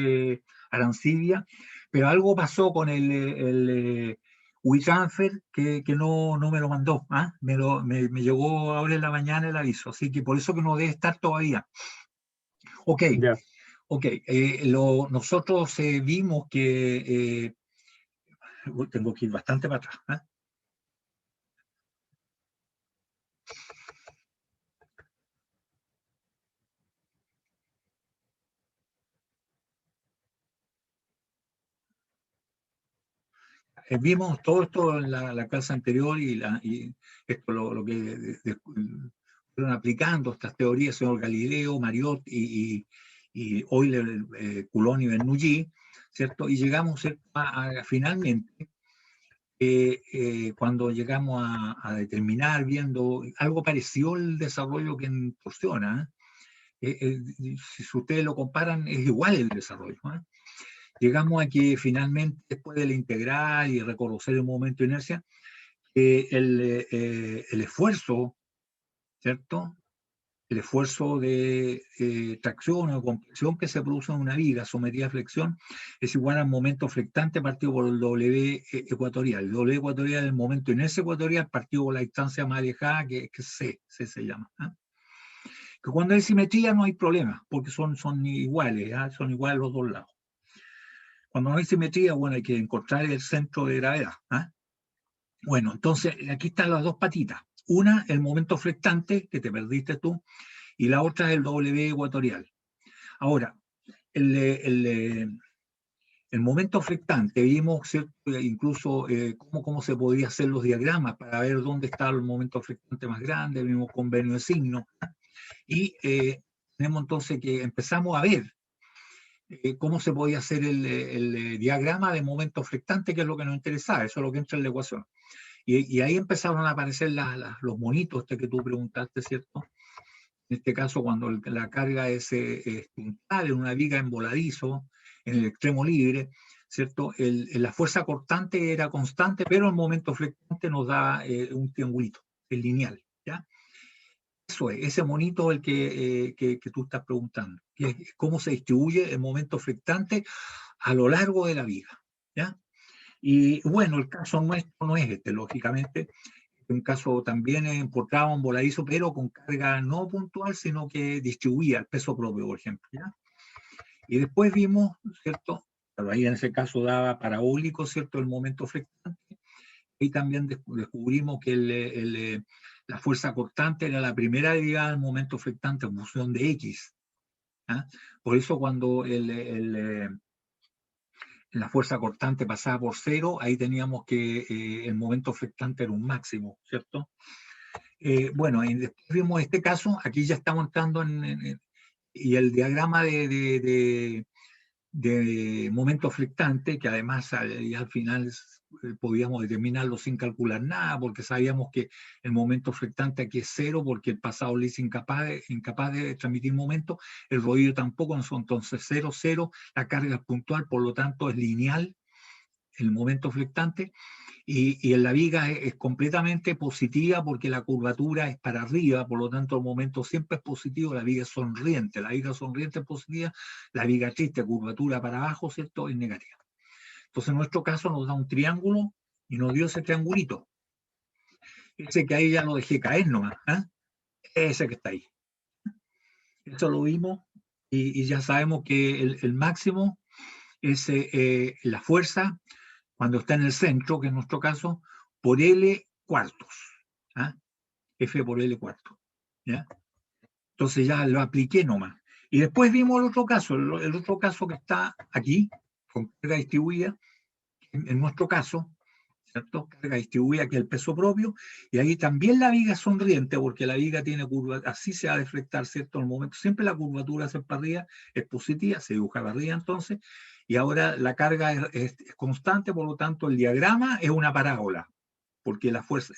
Arancibia, pero algo pasó con el WeTransfer que no me lo mandó, ¿ah? Me llegó ahora en la mañana el aviso, así que por eso que no debe estar todavía. Ok, Ya. ok, nosotros vimos que, tengo que ir bastante para atrás, ¿ah? Vimos todo esto en la clase anterior y esto lo que fueron aplicando estas teorías, el señor Galileo, Mariot y Euler, Coulomb y Bernoulli, ¿cierto? Y llegamos finalmente, cuando llegamos a determinar, viendo algo parecido al desarrollo que en torsiona, si ustedes lo comparan, es igual el desarrollo, ¿eh? Llegamos a que finalmente, después de la integral y reconocer el momento de inercia, el esfuerzo, ¿cierto? El esfuerzo de tracción o compresión que se produce en una viga sometida a flexión es igual al momento flectante partido por el W ecuatorial. El W ecuatorial es el momento de inercia ecuatorial partido por la distancia más alejada, que es C se llama. ¿Eh? Que cuando hay simetría no hay problema, porque son iguales, ¿eh? Son iguales los dos lados. Cuando no hay simetría, bueno, hay que encontrar el centro de gravedad. ¿Eh? Bueno, entonces aquí están las dos patitas. Una, el momento flectante, que te perdiste tú, y la otra es el W ecuatorial. Ahora, el momento flectante, vimos, ¿cierto? Incluso cómo se podía hacer los diagramas para ver dónde está el momento flectante más grande, vimos convenio de signo, y tenemos entonces que empezamos a ver cómo se podía hacer el diagrama de momento flectante, que es lo que nos interesaba, eso es lo que entra en la ecuación. Y ahí empezaron a aparecer los monitos que tú preguntaste, ¿cierto? En este caso, cuando la carga es puntal en una viga en voladizo, en el extremo libre, ¿cierto? La fuerza cortante era constante, pero el momento flectante nos da un triangulito, el lineal, ¿ya? Eso es, ese monito es el que tú estás preguntando, que es cómo se distribuye el momento flectante a lo largo de la viga, ¿ya? Y bueno, el caso nuestro no es este, lógicamente, un caso también importaba un voladizo, pero con carga no puntual, sino que distribuía el peso propio, por ejemplo, ¿ya? Y después vimos, ¿cierto? Pero ahí en ese caso daba parabólico, ¿cierto? El momento flectante. Y también descubrimos que la fuerza cortante era la primera derivada del momento flectante en función de X. ¿Ah? Por eso cuando la fuerza cortante pasaba por cero, ahí teníamos que el momento flectante era un máximo, ¿cierto? Bueno, y después vimos este caso, aquí ya estamos entrando y el diagrama de momento flectante, que además al final podíamos determinarlo sin calcular nada, porque sabíamos que el momento flectante aquí es cero, porque el pasado le es incapaz de transmitir momento, el rodillo tampoco, entonces 0, 0, la carga es puntual, por lo tanto es lineal el momento flectante, y en la viga es completamente positiva porque la curvatura es para arriba, por lo tanto el momento siempre es positivo, la viga es sonriente es positiva, la viga triste, curvatura para abajo, ¿cierto? Es negativa. Entonces en nuestro caso nos da un triángulo y nos dio ese triangulito. Ese que ahí ya lo dejé caer nomás, ¿eh? Ese que está ahí. Eso lo vimos y ya sabemos que el máximo es la fuerza cuando está en el centro, que en nuestro caso, por L cuartos. ¿Ah? F por L cuarto. ¿Ya? Entonces ya lo apliqué nomás. Y después vimos el otro caso que está aquí, con carga distribuida, en nuestro caso, ¿cierto? Carga distribuida, que es el peso propio, y ahí también la viga es sonriente, porque la viga tiene curva, así se va a deflectar, ¿cierto? En el momento, siempre la curvatura hacia para arriba es positiva, se dibuja para arriba entonces, y ahora la carga es constante, por lo tanto el diagrama es una parábola, porque la fuerza,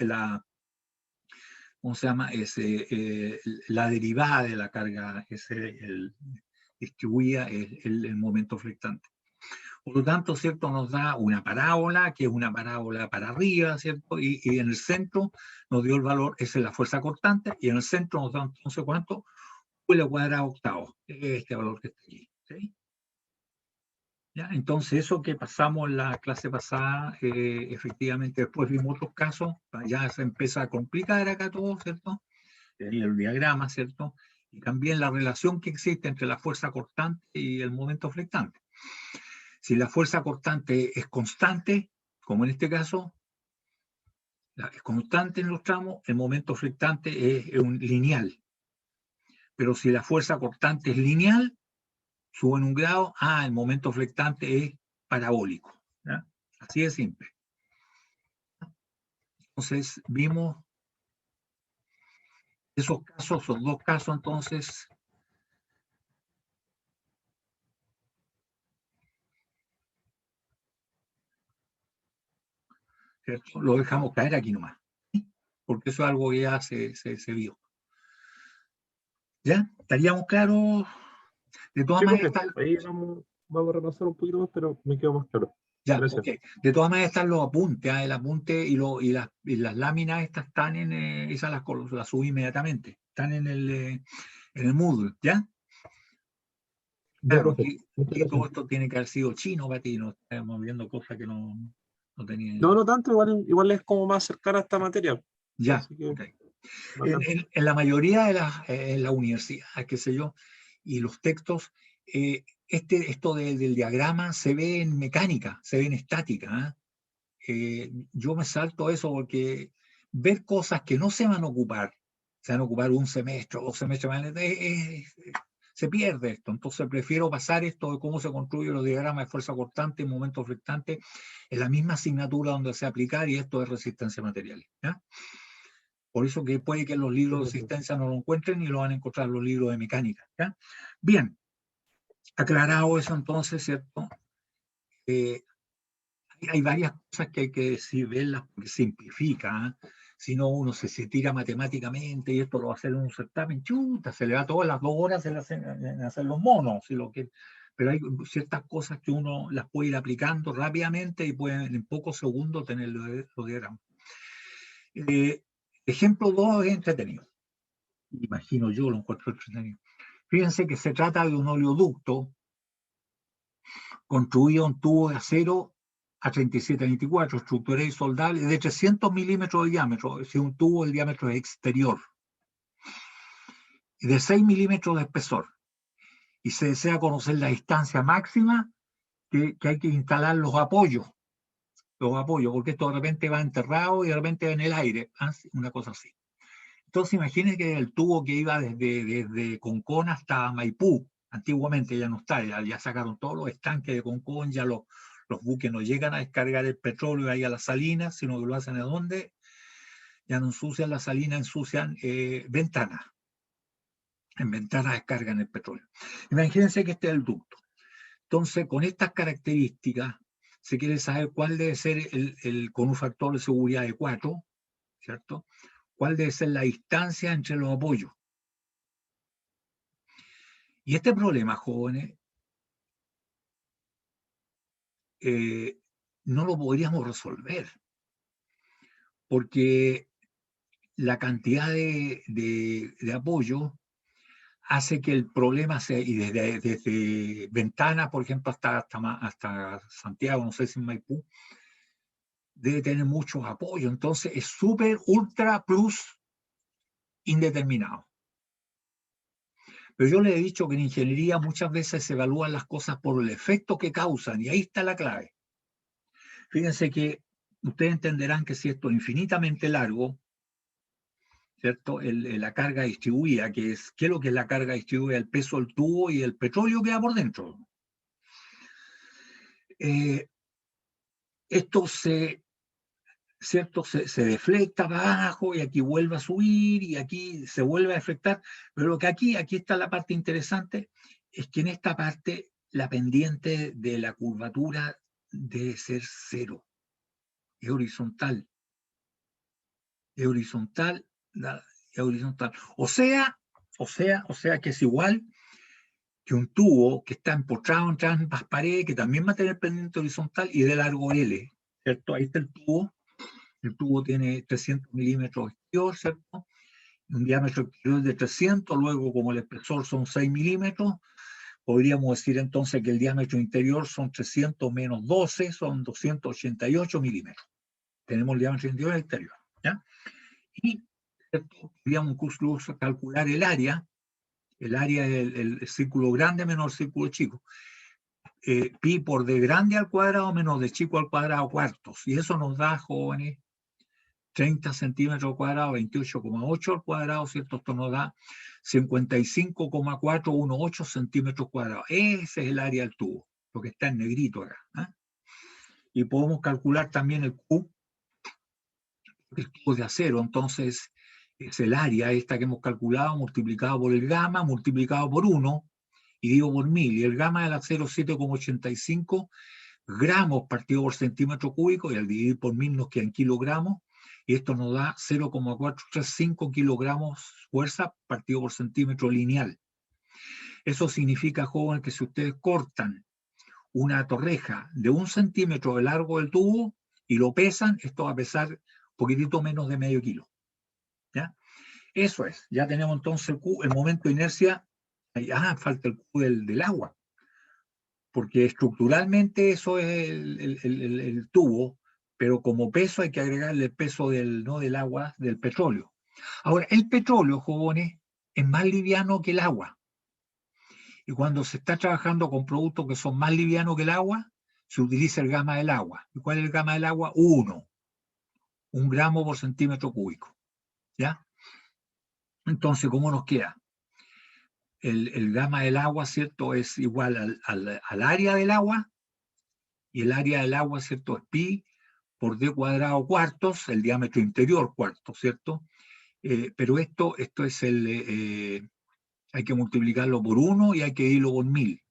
¿cómo se llama? La derivada de la carga distribuida es el momento flectante. Por lo tanto, ¿cierto? Nos da una parábola, que es una parábola para arriba, ¿cierto? Y en el centro nos dio el valor, esa es la fuerza cortante, y en el centro nos da entonces ¿cuánto? L cuadrado octavo, este valor que está aquí, ¿sí? ¿Ya? Entonces, eso que pasamos en la clase pasada, efectivamente, después vimos otros casos, ya se empieza a complicar acá todo, ¿cierto? El diagrama, ¿cierto? Y también la relación que existe entre la fuerza cortante y el momento flectante. Si la fuerza cortante es constante, como en este caso, es constante en los tramos, el momento flectante es un lineal. Pero si la fuerza cortante es lineal, sube en un grado, el momento flectante es parabólico. ¿Ya? Así de simple. Entonces, vimos esos casos, son dos casos entonces. ¿Cierto? Lo dejamos caer aquí nomás, porque eso es algo que ya se vio. ¿Ya? ¿Estaríamos claros? De todas Sí, maneras, profe, ahí vamos a repasar un poquito más, pero me quedo más claro. ya, Gracias. ok. De todas maneras están los apuntes, el apunte y las láminas estas están esas las subí inmediatamente, están en el Moodle, ¿ya? Ya, Claro, profe, muchas aquí todo gracias. esto tiene que haber sido chino para ti, no estamos viendo cosas que no No, tenía. no tanto, igual es como más cercana a esta materia. Ya, Así que, ok. bacán. En la mayoría de las universidades, qué sé yo, y los textos, esto del diagrama se ve en mecánica, se ve en estática. Yo me salto eso porque ver cosas que no se van a ocupar un semestre o 2 semestres, se pierde esto. Entonces prefiero pasar esto de cómo se construyen los diagramas de fuerza cortante y momento flectante en la misma asignatura donde se aplicar, y esto es resistencia a materiales. ¿Ya? Por eso que puede que los libros de resistencia no lo encuentren y lo van a encontrar los libros de mecánica. ¿Ya? Bien, aclarado eso entonces, ¿cierto? Hay varias cosas que hay que decir, verlas, porque simplifica. Si no, uno se tira matemáticamente y esto lo va a hacer en un certamen, chuta, se le va todas las 2 horas en hacer los monos, si lo que, pero hay ciertas cosas que uno las puede ir aplicando rápidamente y pueden en pocos segundos tener los diagramas. Ejemplo 2 es entretenido. Imagino yo, lo encuentro entretenido. Fíjense que se trata de un oleoducto construido en tubo de acero A3724, estructurado y soldable, de 300 milímetros de diámetro, es decir, un tubo de diámetro exterior, y de 6 milímetros de espesor. Y se desea conocer la distancia máxima que hay que instalar los apoyos, porque esto de repente va enterrado y de repente va en el aire, una cosa así. Entonces imagínense que el tubo que iba desde Concón hasta Maipú, antiguamente ya no está, ya sacaron todos los estanques de Concón, ya los buques no llegan a descargar el petróleo ahí a las salinas, sino que lo hacen a dónde, ya no ensucian las salinas, ensucian ventanas. En ventanas descargan el petróleo. Imagínense que este es el ducto. Entonces, con estas características, se quiere saber cuál debe ser con un factor de seguridad de 4, ¿cierto? ¿Cuál debe ser la distancia entre los apoyos? Y este problema, jóvenes, no lo podríamos resolver, porque la cantidad de apoyo hace que el problema sea, y desde Ventana, por ejemplo, hasta Santiago, no sé si en Maipú, debe tener muchos apoyos. Entonces es súper, ultra, plus, indeterminado. Pero yo le he dicho que en ingeniería muchas veces se evalúan las cosas por el efecto que causan, y ahí está la clave. Fíjense que ustedes entenderán que si esto es infinitamente largo, ¿cierto? La carga distribuida, ¿qué es lo que es la carga distribuida? El peso del tubo y el petróleo que va por dentro. Esto ¿cierto? Se deflecta para abajo y aquí vuelve a subir y aquí se vuelve a deflectar. Pero lo que aquí está la parte interesante, es que en esta parte la pendiente de la curvatura debe ser 0. Es horizontal. Es horizontal, es horizontal. O sea que es igual que un tubo que está empotrado entre ambas paredes, que también va a tener pendiente horizontal y de largo L, ¿cierto? Ahí está el tubo. El tubo tiene 300 milímetros exterior, ¿cierto? Un diámetro exterior de 300, luego como el espesor son 6 milímetros, podríamos decir entonces que el diámetro interior son 300 menos 12, son 288 milímetros. Tenemos el diámetro interior y exterior, ¿ya? Y podríamos incluso calcular el área del círculo grande menos el círculo chico. Pi por de grande al cuadrado menos de chico al cuadrado cuartos. Y eso nos da, jóvenes, 30 centímetros cuadrados, 28,8 al cuadrado, ¿cierto? Esto nos da 55,418 centímetros cuadrados. Ese es el área del tubo, lo que está en negrito acá. Y podemos calcular también el Q, el tubo de acero, entonces es el área esta que hemos calculado multiplicado por el gamma, multiplicado por 1, y digo por 1000, y el gamma del acero 7,85 gramos partido por centímetro cúbico, y al dividir por 1000 nos quedan kilogramos, y esto nos da 0,435 kilogramos fuerza partido por centímetro lineal. Eso significa, joven, que si ustedes cortan una torreja de 1 centímetro de largo del tubo y lo pesan, esto va a pesar un poquitito menos de medio kilo. ¿Ya? Eso es, ya tenemos entonces el momento de inercia. Falta el Q del agua, porque estructuralmente eso es el tubo, pero como peso hay que agregarle el peso del agua, del petróleo. Ahora, el petróleo, jóvenes, es más liviano que el agua. Y cuando se está trabajando con productos que son más livianos que el agua, se utiliza el gamma del agua. ¿Y cuál es el gamma del agua? 1 gramo por centímetro cúbico. ¿Ya? Entonces, ¿cómo nos queda? El gamma del agua, ¿cierto? Es igual al área del agua, y el área del agua, ¿cierto? Es pi por d cuadrado cuartos, el diámetro interior cuartos, ¿cierto? Pero esto es hay que multiplicarlo por 1 y hay que irlo por 1000,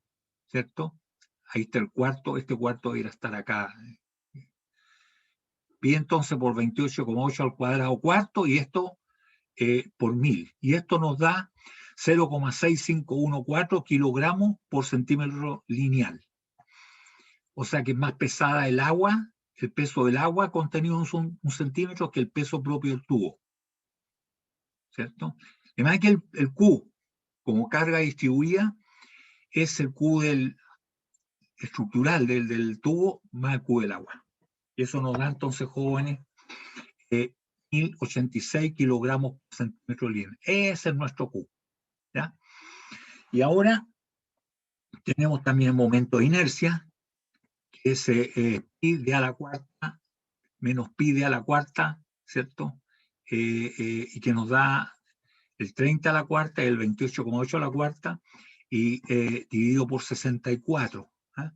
¿cierto? Ahí está el cuarto, este cuarto debería estar acá. Pi entonces por 28,8 al cuadrado cuarto, y esto por 1000. Y esto nos da 0,6514 kilogramos por centímetro lineal. O sea que es más pesada el agua, el peso del agua contenido en un centímetro que el peso propio del tubo. ¿Cierto? Además que el Q, como carga distribuida, es el Q estructural del tubo más el Q del agua. Y eso nos da entonces, jóvenes, 1086 kilogramos por centímetro lineal. Ese es nuestro Q. ¿Ya? Y ahora tenemos también el momento de inercia, que es pi de a la cuarta menos pi de a la cuarta, ¿cierto? Y que nos da el 30 a la cuarta y el 28,8 a la cuarta, y dividido por 64. ¿Ah?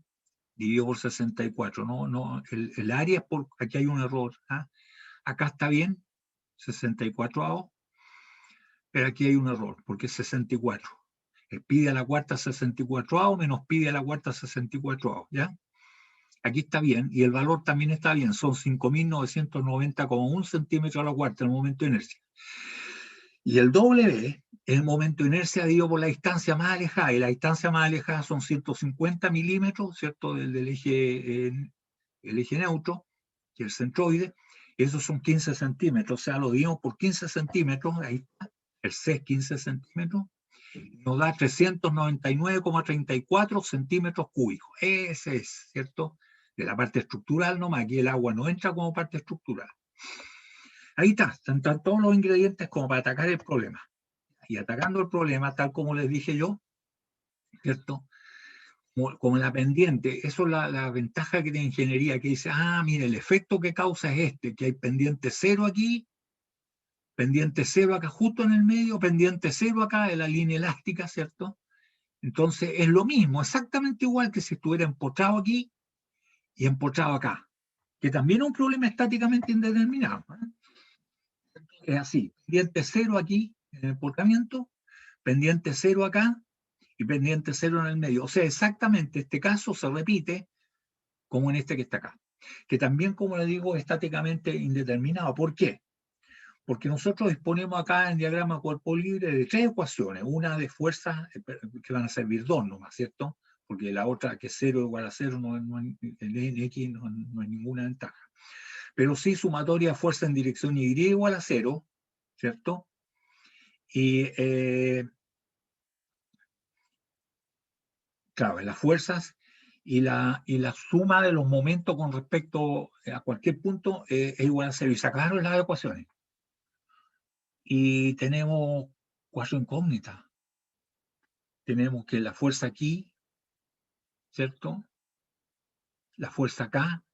Dividido por 64. El área es por, aquí hay un error. ¿Ah? Acá está bien, 64 pero aquí hay un error, porque es 64. El pi de a la cuarta 64 menos pi de a la cuarta 64, ¿ya? Aquí está bien, y el valor también está bien, son 5.990,1 centímetros a la cuarta en el momento de inercia. Y el W es el momento de inercia dividido por la distancia más alejada, y la distancia más alejada son 150 milímetros, ¿cierto? Del eje, el eje neutro, que es el centroide, esos son 15 centímetros, o sea, lo dividimos por 15 centímetros, ahí está, el C es 15 centímetros, nos da 399,34 centímetros cúbicos. Ese es, ¿cierto? De la parte estructural nomás, aquí el agua no entra como parte estructural. Ahí está, están todos los ingredientes como para atacar el problema. Y atacando el problema, tal como les dije yo, ¿cierto? Como la pendiente, eso es la ventaja que tiene ingeniería, que dice, mire, el efecto que causa es este, que hay pendiente cero aquí, pendiente cero acá justo en el medio, pendiente cero acá en la línea elástica, ¿cierto? Entonces es lo mismo, exactamente igual que si estuviera empotrado aquí y empotrado acá, que también es un problema estáticamente indeterminado. Es así, pendiente cero aquí en el empotramiento, pendiente cero acá y pendiente cero en el medio. O sea, exactamente este caso se repite como en este que está acá, que también, como le digo, estáticamente indeterminado. ¿Por qué? Porque nosotros disponemos acá en diagrama cuerpo libre de tres ecuaciones, una de fuerzas que van a servir dos nomás, ¿cierto? Porque la otra, que es 0 igual a 0, en X no hay ninguna ventaja. Pero sí sumatoria de fuerza en dirección Y igual a 0, ¿cierto? Y claro, las fuerzas y la suma de los momentos con respecto a cualquier punto es igual a 0. Y sacaron las ecuaciones. Y tenemos cuatro incógnitas. Tenemos que la fuerza aquí, ¿cierto? La fuerza acá,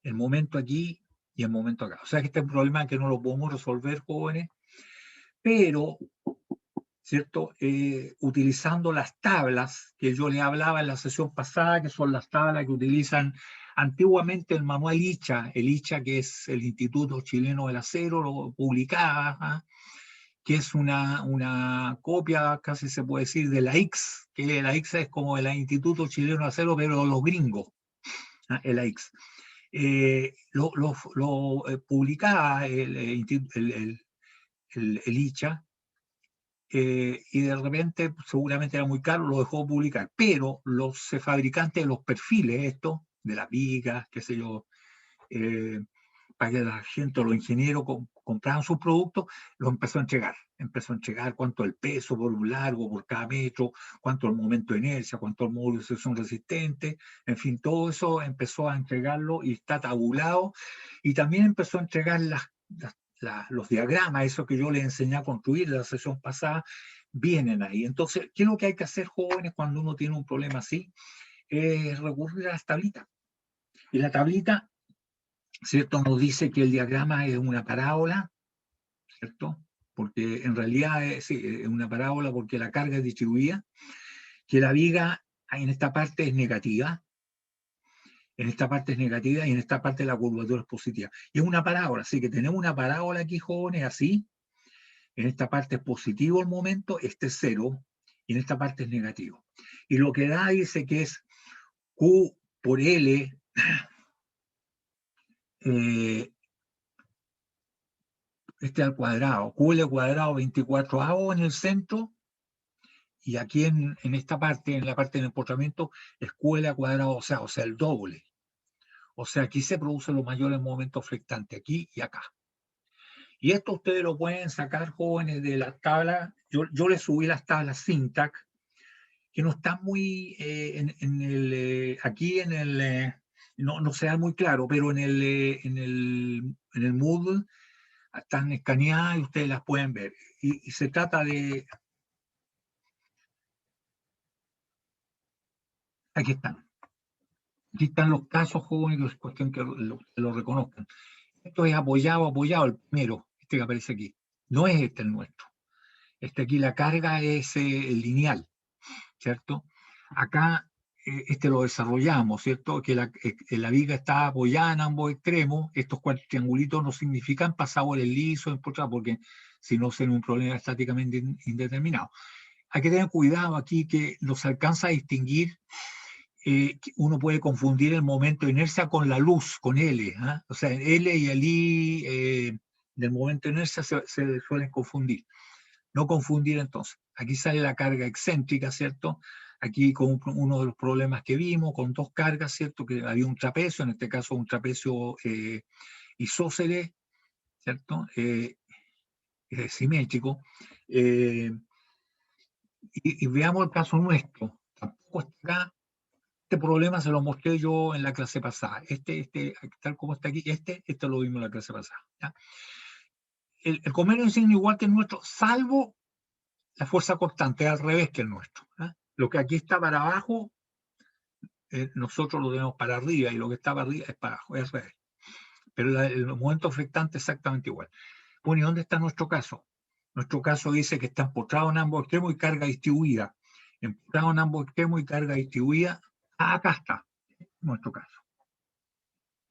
el momento aquí y el momento acá. O sea que este es un problema que no lo podemos resolver, jóvenes, pero, ¿cierto? Utilizando las tablas que yo les hablaba en la sesión pasada, que son las tablas que utilizan antiguamente el manual ICHA, el ICHA que es el Instituto Chileno del Acero, lo publicaba, que es una copia, casi se puede decir, de la IX, que la IX es como el Instituto Chileno de Acero, pero los gringos, el AIX. Lo publicaba el ICHA, y de repente seguramente era muy caro, lo dejó publicar, pero los fabricantes de los perfiles, estos, de las vigas, qué sé yo, para que la gente o los ingenieros compraran sus productos, lo empezó a entregar cuánto el peso por un largo, por cada metro, cuánto el momento de inercia, cuánto el módulo de sucesión resistente, en fin, todo eso empezó a entregarlo y está tabulado, y también empezó a entregar los diagramas, eso que yo les enseñé a construir en la sesión pasada, vienen ahí. Entonces, ¿qué es lo que hay que hacer, jóvenes, cuando uno tiene un problema así? Es recurrir a las tablitas. Y la tablita, ¿cierto? Nos dice que el diagrama es una parábola, ¿cierto? Porque en realidad sí, es una parábola porque la carga es distribuida, que la viga en esta parte es negativa, en esta parte es negativa y en esta parte la curvatura es positiva. Y es una parábola, así que tenemos una parábola aquí, jóvenes, así. En esta parte es positivo el momento, este es 0, y en esta parte es negativo. Y lo que da dice que es Q por L, este al cuadrado, QL cuadrado 24 en el centro, y aquí en esta parte, en la parte del empotramiento, escuela cuadrado o sea, el doble. O sea, aquí se producen los mayores momentos flectantes, aquí y acá. Y esto ustedes lo pueden sacar, jóvenes, de las tablas. Yo les subí las tablas Syntax, que no están muy aquí en el, no se da muy claro, pero en el Moodle están escaneadas y ustedes las pueden ver. Y se trata de, aquí están. Aquí están los casos, jóvenes, que es cuestión que lo reconozcan. Esto es apoyado, el primero, este que aparece aquí. No es este el nuestro. Este aquí, la carga es el lineal, ¿cierto? Acá, este lo desarrollamos, ¿cierto? Que la viga está apoyada en ambos extremos. Estos cuatro triangulitos no significan pasado el liso, porque si no sería un problema estáticamente indeterminado. Hay que tener cuidado aquí que nos alcanza a distinguir, uno puede confundir el momento de inercia con la luz, con L. ¿Eh? O sea, L y el I del momento de inercia se suelen confundir. No confundir entonces. Aquí sale la carga excéntrica, ¿cierto? Aquí con uno de los problemas que vimos, con dos cargas, ¿cierto? Que había un trapecio, en este caso un trapecio isósceles, ¿cierto? Simétrico. Y veamos el caso nuestro. Tampoco está acá. Este problema se lo mostré yo en la clase pasada. Tal como está aquí, este lo vimos en la clase pasada. ¿Ya? El convenio de signo igual que el nuestro, salvo la fuerza constante, es al revés que el nuestro. ¿Ya? Lo que aquí está para abajo, nosotros lo tenemos para arriba, y lo que está para arriba es para abajo, es al revés. Pero el momento flectante es exactamente igual. Bueno, ¿y dónde está nuestro caso? Nuestro caso dice que está empotrado en ambos extremos y carga distribuida. Empotrado en ambos extremos y carga distribuida. Acá está nuestro caso.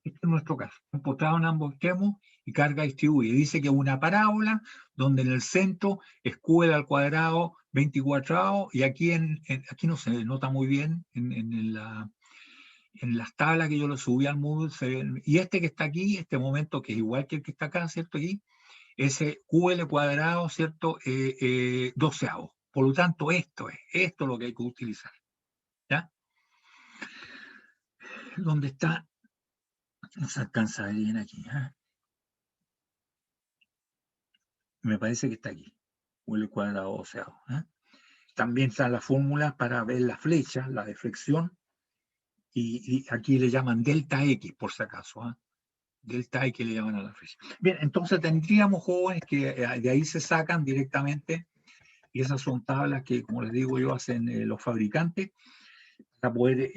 Este es nuestro caso. Empotrado en ambos extremos y carga distribuida. Dice que es una parábola donde en el centro es Q al cuadrado 24 y aquí, aquí no se nota muy bien en las tablas que yo le subí al Moodle. Y este que está aquí, este momento que es igual que el que está acá, ¿cierto? Aquí, ese QL cuadrado, ¿cierto? 12avo. Por lo tanto, esto es lo que hay que utilizar. ¿Ya? ¿Dónde está? No se alcanza a ver bien aquí. ¿Eh? Me parece que está aquí. QL cuadrado 12avo. ¿Eh? También está la fórmula para ver la flecha, la deflexión. Y aquí le llaman delta X, por si acaso. ¿Eh? Delta X le llaman a la flecha. Bien, entonces tendríamos, jóvenes, que de ahí se sacan directamente. Y esas son tablas que, como les digo yo, hacen los fabricantes para poder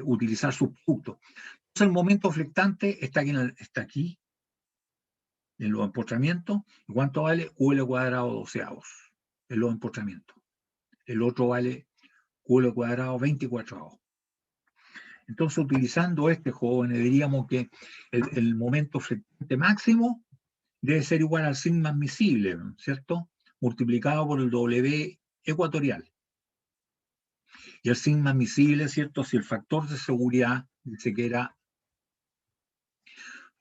utilizar sus productos. Entonces, el momento flectante está aquí en los empotramientos. ¿Cuánto vale? QL cuadrado 12avos en los empotramientos. El otro vale QL cuadrado 24avos. Entonces, utilizando jóvenes, diríamos que el momento flectante máximo debe ser igual al sigma admisible, ¿cierto? Multiplicado por el W ecuatorial. Y el sigma admisible, ¿cierto? Si el factor de seguridad, dice que era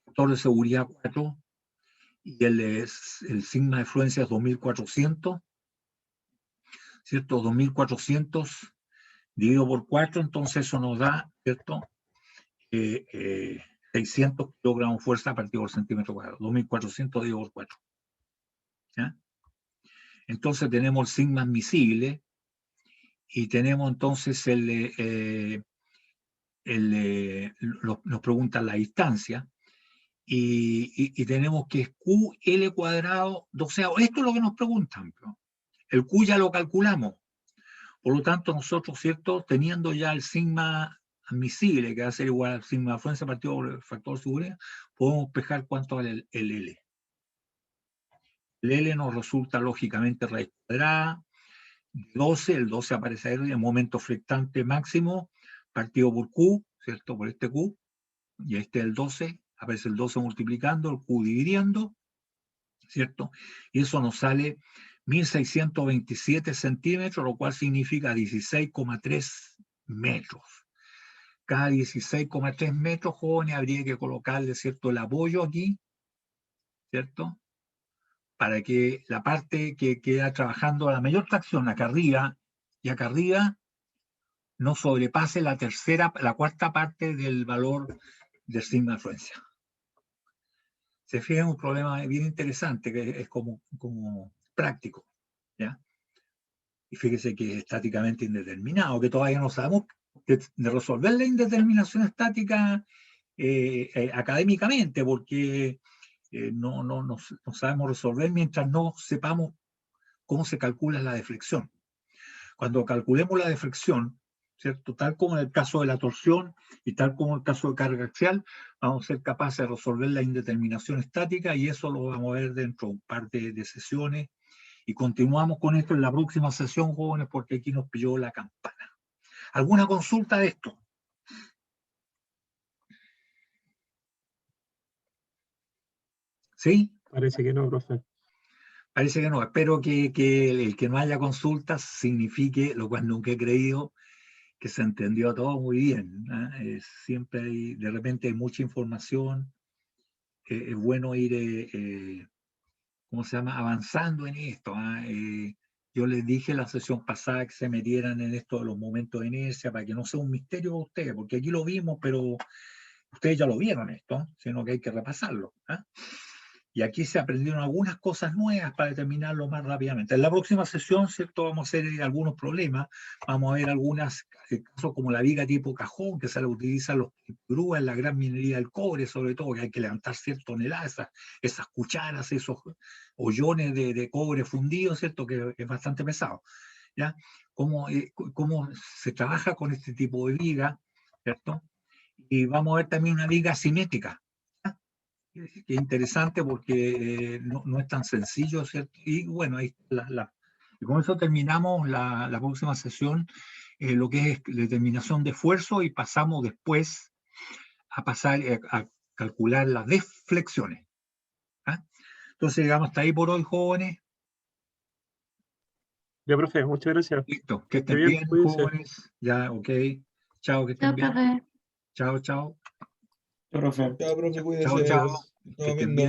factor de seguridad 4, y el sigma de fluencia es 2400, ¿cierto? 2400 dividido por 4, entonces eso nos da, ¿cierto? 600 kilogramos de fuerza partido por centímetro cuadrado, 2400 dividido por 4. ¿Ya? Entonces tenemos el sigma admisible y tenemos entonces nos preguntan la distancia y tenemos que es QL cuadrado 12. Esto es lo que nos preguntan. El Q ya lo calculamos. Por lo tanto, nosotros, ¿cierto? Teniendo ya el sigma admisible, que va a ser igual al sigma de fuerza partido por el factor de seguridad, podemos despejar cuánto vale el L. El L nos resulta lógicamente raíz cuadrada de 12, el 12 aparece ahí, el momento flectante máximo partido por Q, ¿cierto? Por este Q, y este es el 12, aparece el 12 multiplicando, el Q dividiendo, ¿cierto? Y eso nos sale 1627 centímetros, lo cual significa 16,3 metros. Cada 16,3 metros, jóvenes, habría que colocarle, ¿cierto?, el apoyo aquí, ¿cierto? para que la parte que queda trabajando a la mayor tracción acá arriba no sobrepase la cuarta parte del valor del sigma de afluencia. Se fija, un problema bien interesante, que es como práctico, ¿ya? Y fíjese que es estáticamente indeterminado, que todavía no sabemos de resolver la indeterminación estática académicamente, porque no sabemos resolver mientras no sepamos cómo se calcula la deflexión. Cuando calculemos la deflexión, ¿cierto? Tal como en el caso de la torsión y tal como en el caso de carga axial, vamos a ser capaces de resolver la indeterminación estática, y eso lo vamos a ver dentro de un par de sesiones. Y continuamos con esto en la próxima sesión, jóvenes, porque aquí nos pilló la campana. ¿Alguna consulta de esto? ¿Sí? Parece que no, profe. Parece que no. Espero que el que no haya consultas signifique, lo cual nunca he creído, que se entendió todo muy bien, ¿eh? Siempre hay, de repente hay mucha información. Es bueno ir, ¿cómo se llama?, avanzando en esto. Yo les dije la sesión pasada que se metieran en esto de los momentos de inercia para que no sea un misterio para ustedes, porque aquí lo vimos, pero ustedes ya lo vieron esto, sino que hay que repasarlo. Y aquí se aprendieron algunas cosas nuevas para determinarlo más rápidamente. En la próxima sesión, ¿cierto?, vamos a hacer algunos problemas, vamos a ver algunos casos como la viga tipo cajón, que se la utilizan los grúas en la gran minería del cobre, sobre todo, que hay que levantar ciertas toneladas, esas cucharas, esos hoyones de cobre fundido, ¿cierto?, que es bastante pesado, ¿ya? Cómo se trabaja con este tipo de viga, ¿cierto? Y vamos a ver también una viga asimétrica, que es interesante porque no es tan sencillo, ¿cierto? Y bueno, ahí y con eso terminamos la próxima sesión, lo que es determinación de esfuerzo, y pasamos después a calcular las deflexiones. Entonces llegamos hasta ahí por hoy, jóvenes. Ya, profe, muchas gracias. Listo, que Esté estén bien, bien, cuídense. jóvenes. Ya, ok. Chao, que estén Chao, bien. profe. Chao, chao. Chao, profe. Ya, profe, Chao, cuídese. chao. Nos Que estamos estén viendo. bien.